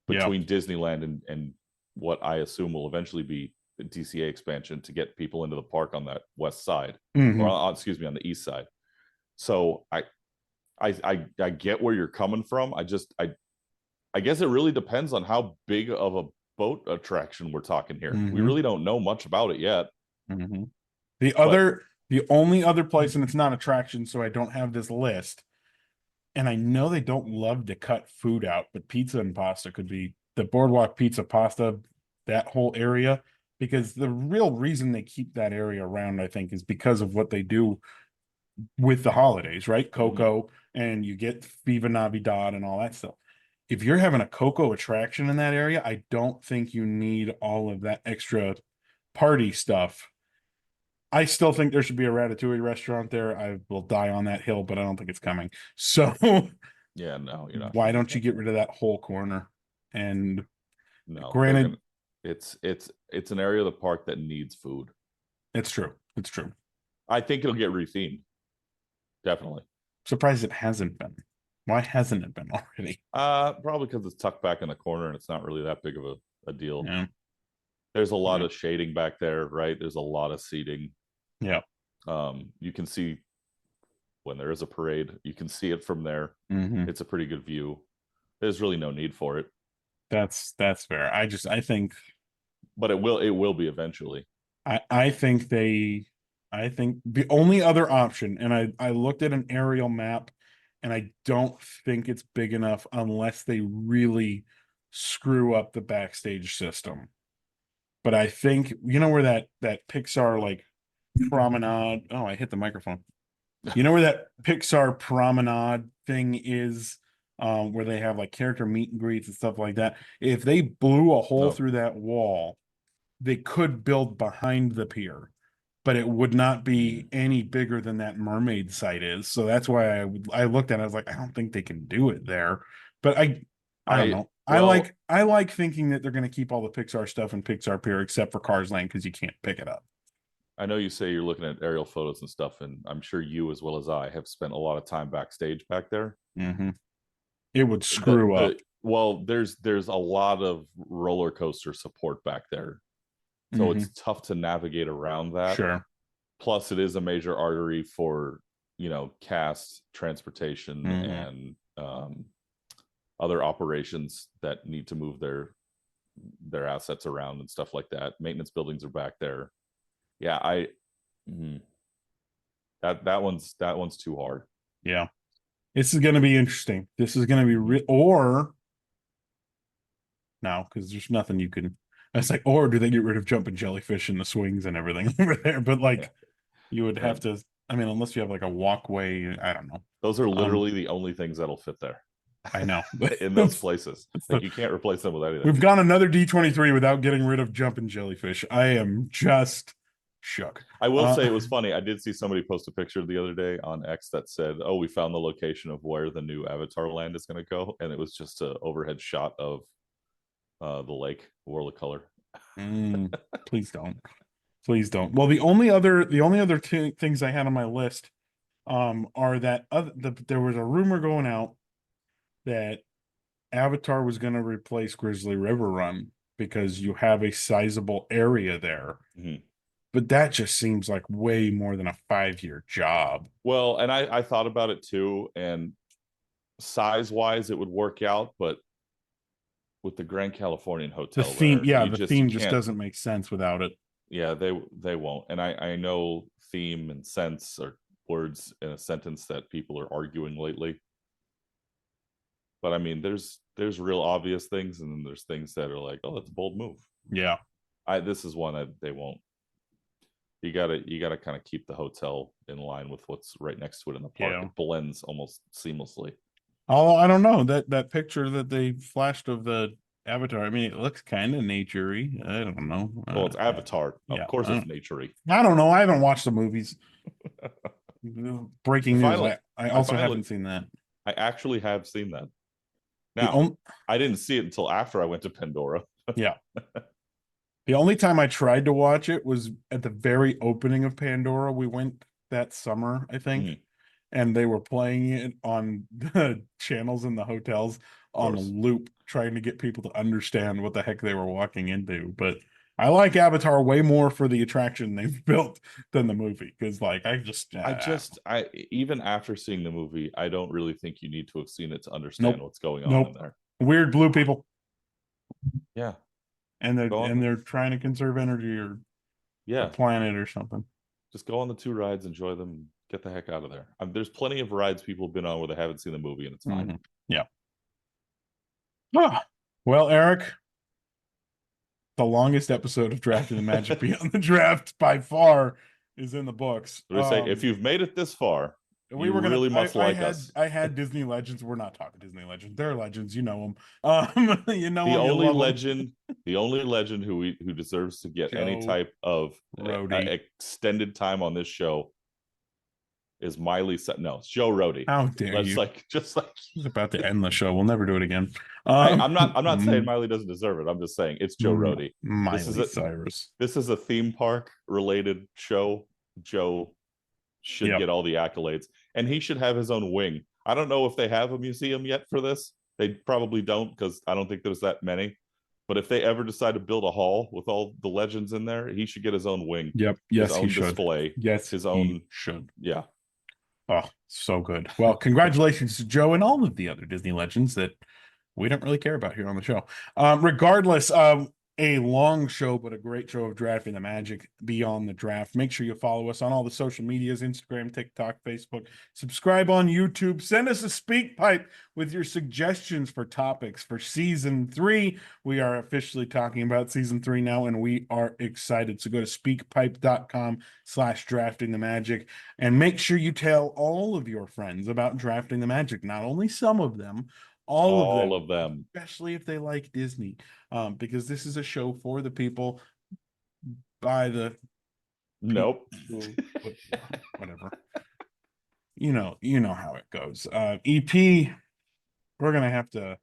between Disneyland and what I assume will eventually be the DCA expansion to get people into the park on that west side, or excuse me, on the east side. So I get where you're coming from. I guess it really depends on how big of a boat attraction we're talking here. We really don't know much about it yet. The only other place, and it's not attraction, so I don't have this list. And I know they don't love to cut food out, but pizza and pasta could be the Boardwalk Pizza Pasta, that whole area, because the real reason they keep that area around, I think, is because of what they do with the holidays, right? Coco, and you get Viva Navidad and all that stuff. if you're having a Coco attraction in that area, I don't think you need all of that extra party stuff. I still think there should be a ratatouille restaurant there. I will die on that hill, but I don't think it's coming. So Yeah, no, you're not why gonna get don't you that. get rid of that whole corner? And No, they're granted, gonna. It's an area of the park that needs food. it's true. It's true. I think it'll get rethemed. Definitely. Surprised it hasn't been. Why hasn't it been already? Probably because it's tucked back in the corner and it's not really that big of a deal. Yeah. There's a lot Yeah. of shading back there, right? There's a lot of seating. Yeah. You can see when there is a parade, you can see it from there. Mhm. It's a pretty good view. There's really no need for it, That's fair. I think but it will be eventually. I think I think the only other option, and I looked at an aerial map, and I don't think it's big enough unless they really screw up the backstage system. But I think you know where that Pixar like promenade. Oh, I hit the microphone. You know where that Pixar promenade thing is, where they have like character meet and greets and stuff like that. If they blew a hole No, through that wall, they could build behind the pier, but it would not be any bigger than that mermaid site is. So that's why I looked at it, I was like, I don't think they can do it there. But I don't I know. well, I like thinking that they're going to keep all the Pixar stuff in Pixar Pier except for Cars Land because you can't pick it up. I know you say you're looking at aerial photos and stuff, and I'm sure you as well as I have spent a lot of time backstage back there. Mm-hmm. It would The screw the up. well, there's a lot of roller coaster support back there, so Mm-hmm. it's tough to navigate around that. Sure. Plus, it is a major artery for cast transportation Mm-hmm. and other operations that need to move their assets around and stuff like that. Maintenance buildings are back there. Yeah, mm, that one's too hard. Yeah. This is going to be interesting. This is going to be or no, because there's nothing you can. It's like, or do they get rid of jumping jellyfish and the swings and everything over there? But Yeah, like, you would yeah. have to. I mean, unless you have like a walkway, I don't know. Those are Um, literally the only things that'll fit there I know. in those places. Like you can't replace them with anything. We've gone another D23 without getting rid of jumping jellyfish. I am just shook. I will say it was funny. I did see somebody post a picture the other day on X that said, "Oh, we found the location of where the new Avatar land is going to go," and it was just an overhead shot of the lake, World of Color. Please don't. Please don't. Well, the only other two things I had on my list are that there was a rumor going out that Avatar was going to replace Grizzly River Run because you have a sizable area there. Mm-hmm. But that just seems like way more than a 5-year job. Well, and I thought about it too, and size wise, it would work out, but with the Grand Californian The Hotel theme, there, yeah, you the just you theme just can't. doesn't make sense without it. Yeah, they won't. And I know theme and sense are words in a sentence that people are arguing lately. But I mean, there's real obvious things, and then there's things that are like, oh, that's a bold move. Yeah. This is one that they won't. You gotta kind of keep the hotel in line with what's right next to it in the park. Yeah. It blends almost seamlessly. Oh, I don't know that picture that they flashed of the Avatar. I mean, it looks kind of naturey. I don't know. Well, it's Avatar. Yeah, Of course, it's naturey. I don't know. I haven't watched the movies. Breaking news. Finally, I I also finally, haven't seen that. I actually have seen that. The Now, only I didn't see it until after I went to Pandora. yeah. The only time I tried to watch it was at the very opening of Pandora. We went that summer, I think, Mhm. and they were playing it on the channels in the hotels on course. loop, trying to get people to understand what the heck they were walking into. But I like Avatar way more for the attraction they've built than the movie because, like, I even after seeing the movie, I don't really think you need to have seen it to understand nope, what's going on in nope, there. weird blue people, Yeah, and go on. they're trying to conserve energy or the Yeah, planet or something. just go on the two rides, enjoy them, get the heck out of there. There's plenty of rides people have been on where they haven't seen the movie, and it's fine. Mm-hmm. Yeah. Ah, well, Eric, the longest episode of Drafting the Magic Beyond the Draft by far is in the books. But I say, if you've made it this far, We You were gonna. really must I like had us. I had Disney legends. We're not talking Disney legends. They're legends. You know them. You know The them. You only love them. legend, the only legend who deserves to get any Joe type of Rody. extended time on this show is Miley. No, it's Joe Rody. How dare That's you? like just like He's about to end the show. We'll never do it again. I'm not saying Miley doesn't deserve it. I'm just saying it's Joe Rody. This is Miley a Cyrus. this is a theme park related show. Joe should Yep. get all the accolades, and he should have his own wing. I don't know if they have a museum yet for this. They probably don't, because I don't think there's that many. But if they ever decide to build a hall with all the legends in there, he should get his own wing, Yep. his Yes, he own should. display, Yes, his he own. should. Yeah. Oh, so good. Well, congratulations to Joe and all of the other Disney legends that we don't really care about here on the show. Regardless, a long show, but a great show of Drafting the Magic beyond the draft. Make sure you follow us on all the social medias, Instagram, TikTok, Facebook. Subscribe on YouTube. Send us a speak pipe with your suggestions for topics for season 3. We are officially talking about season 3 now, and we are excited. So go to speakpipe.com/drafting the magic and make sure you tell all of your friends about Drafting the Magic, not only some of them, all of them, especially if they like Disney, because this is a show for the people by the nope. whatever. You know how it goes. EP, we're gonna have to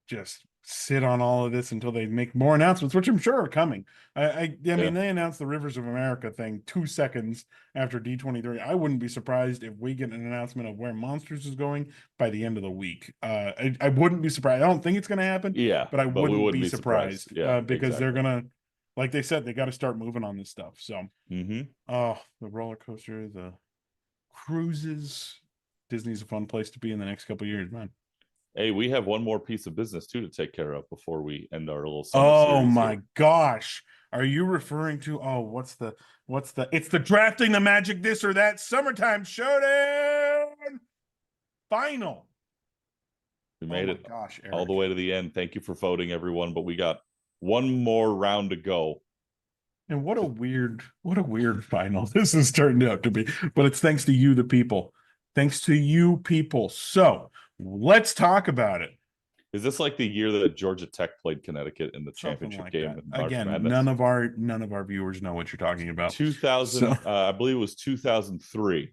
just sit on all of this until they make more announcements, which I'm sure are coming. I mean, they announced the Rivers of America thing 2 seconds after D23. I wouldn't be surprised if we get an announcement of where Monsters is going by the end of the week. I wouldn't be surprised. I don't think it's going to happen. Yeah, but I we wouldn't wouldn't be surprised. Yeah, because they're gonna, like they said, they got to start moving on this stuff. So, the roller coaster, the cruises, Disney's a fun place to be in the next couple of years, man. Hey, we have one more piece of business too to take care of before we end our little summer series. Oh my gosh. Are you referring to what's the it's the Drafting the Magic This or That Summertime Showdown final. We made it gosh, Eric. all the way to the end. Thank you for voting, everyone, but we got one more round to go. And what a weird final this has turned out to be. But it's thanks to you, the people. Thanks to you people. So let's talk about it. Is this like the year that Georgia Tech played Connecticut in the championship game? Again, none of our viewers know what you're talking about. 2000, I believe it was 2003.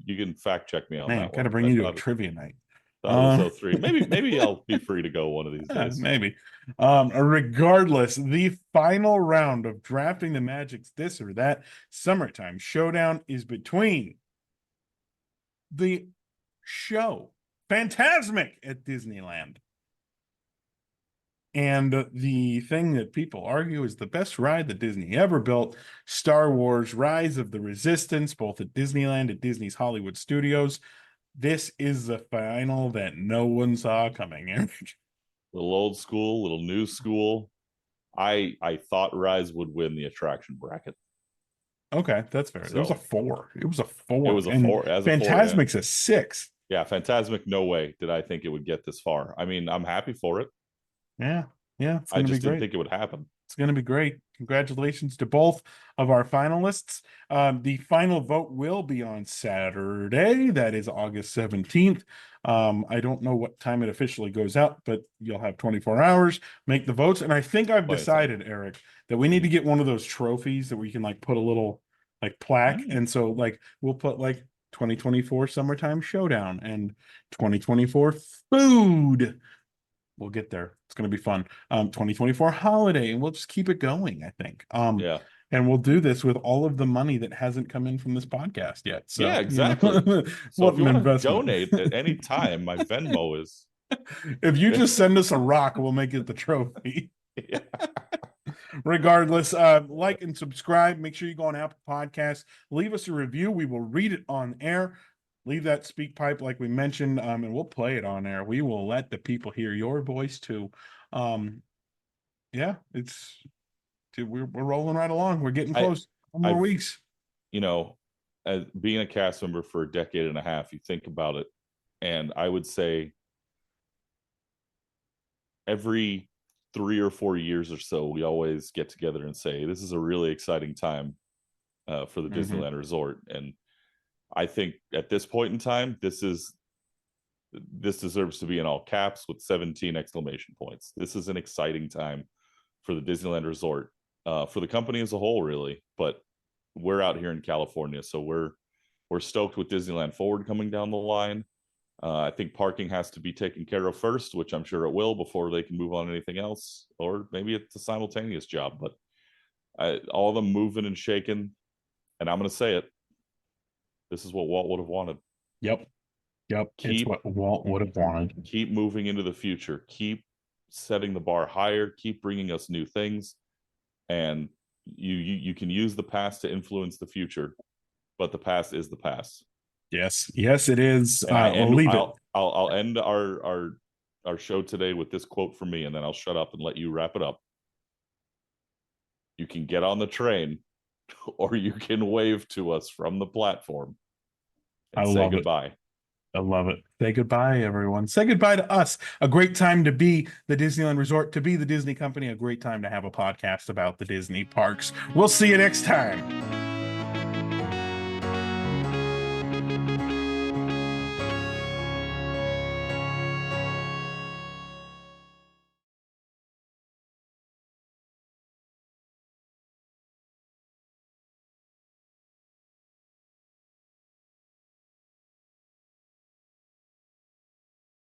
You can fact check me on that. Gotta bring you to a trivia night. That was 03. Maybe I'll be free to go one of these days. Maybe. Regardless, the final round of Drafting the Magic's This or That Summertime Showdown is between the show Fantasmic at Disneyland and the thing that people argue is the best ride that Disney ever built, Star Wars Rise of the Resistance, both at Disneyland and Disney's Hollywood Studios. This is the final that no one saw coming. Little old school, little new school. I thought Rise would win the attraction bracket. Okay, that's fair. So, it was a 4. It was a 4. It was a 4. Fantasmic's a 6. Yeah, Fantasmic, no way did I think it would get this far. I mean, I'm happy for it. Yeah. I just didn't think it would happen. It's going to be great. Congratulations to both of our finalists. The final vote will be on Saturday. That is August 17th. I don't know what time it officially goes out, but you'll have 24 hours, make the votes. And I think I've decided, Eric, that we need to get one of those trophies that we can like put a little like plaque. And so like we'll put like 2024 Summertime Showdown and 2024 food. We'll get there. It's going to be fun. 2024 holiday, and we'll just keep it going, I think. And we'll do this with all of the money that hasn't come in from this podcast yet. So, yeah, exactly. So what if you an want investment. to donate at any time, my Venmo is. If you just send us a rock, we'll make it the trophy. Yeah. Regardless, like and subscribe. Make sure you go on Apple Podcasts. Leave us a review. We will read it on air. Leave that speak pipe like we mentioned, and we'll play it on air. We will let the people hear your voice too. Yeah, we're rolling right along. We're getting close. More weeks. You know, as being a cast member for a decade and a half, you think about it, and I would say every 3 or 4 years or so, we always get together and say, this is a really exciting time for the Mhm. Disneyland Resort. And I think at this point in time, this deserves to be in all caps with 17 exclamation points. This is an exciting time for the Disneyland Resort, for the company as a whole, really. But we're out here in California, so we're stoked with Disneyland Forward coming down the line. I think parking has to be taken care of first, which I'm sure it will, before they can move on to anything else. Or maybe it's a simultaneous job, but all of them moving and shaking. And I'm going to say it. This is what Walt would have wanted. Yep. It's Keep what Walt would have wanted. keep moving into the future. Keep setting the bar higher. Keep bringing us new things, and you can use the past to influence the future, but the past is the past. Yes, it is. And We'll leave it. I'll end our show today with this quote from me, and then I'll shut up and let you wrap it up. You can get on the train, or you can wave to us from the platform and say goodbye. I love it. Say goodbye, everyone. Say goodbye to us. A great time to be the Disneyland Resort, to be the Disney company. A great time to have a podcast about the Disney parks. We'll see you next time.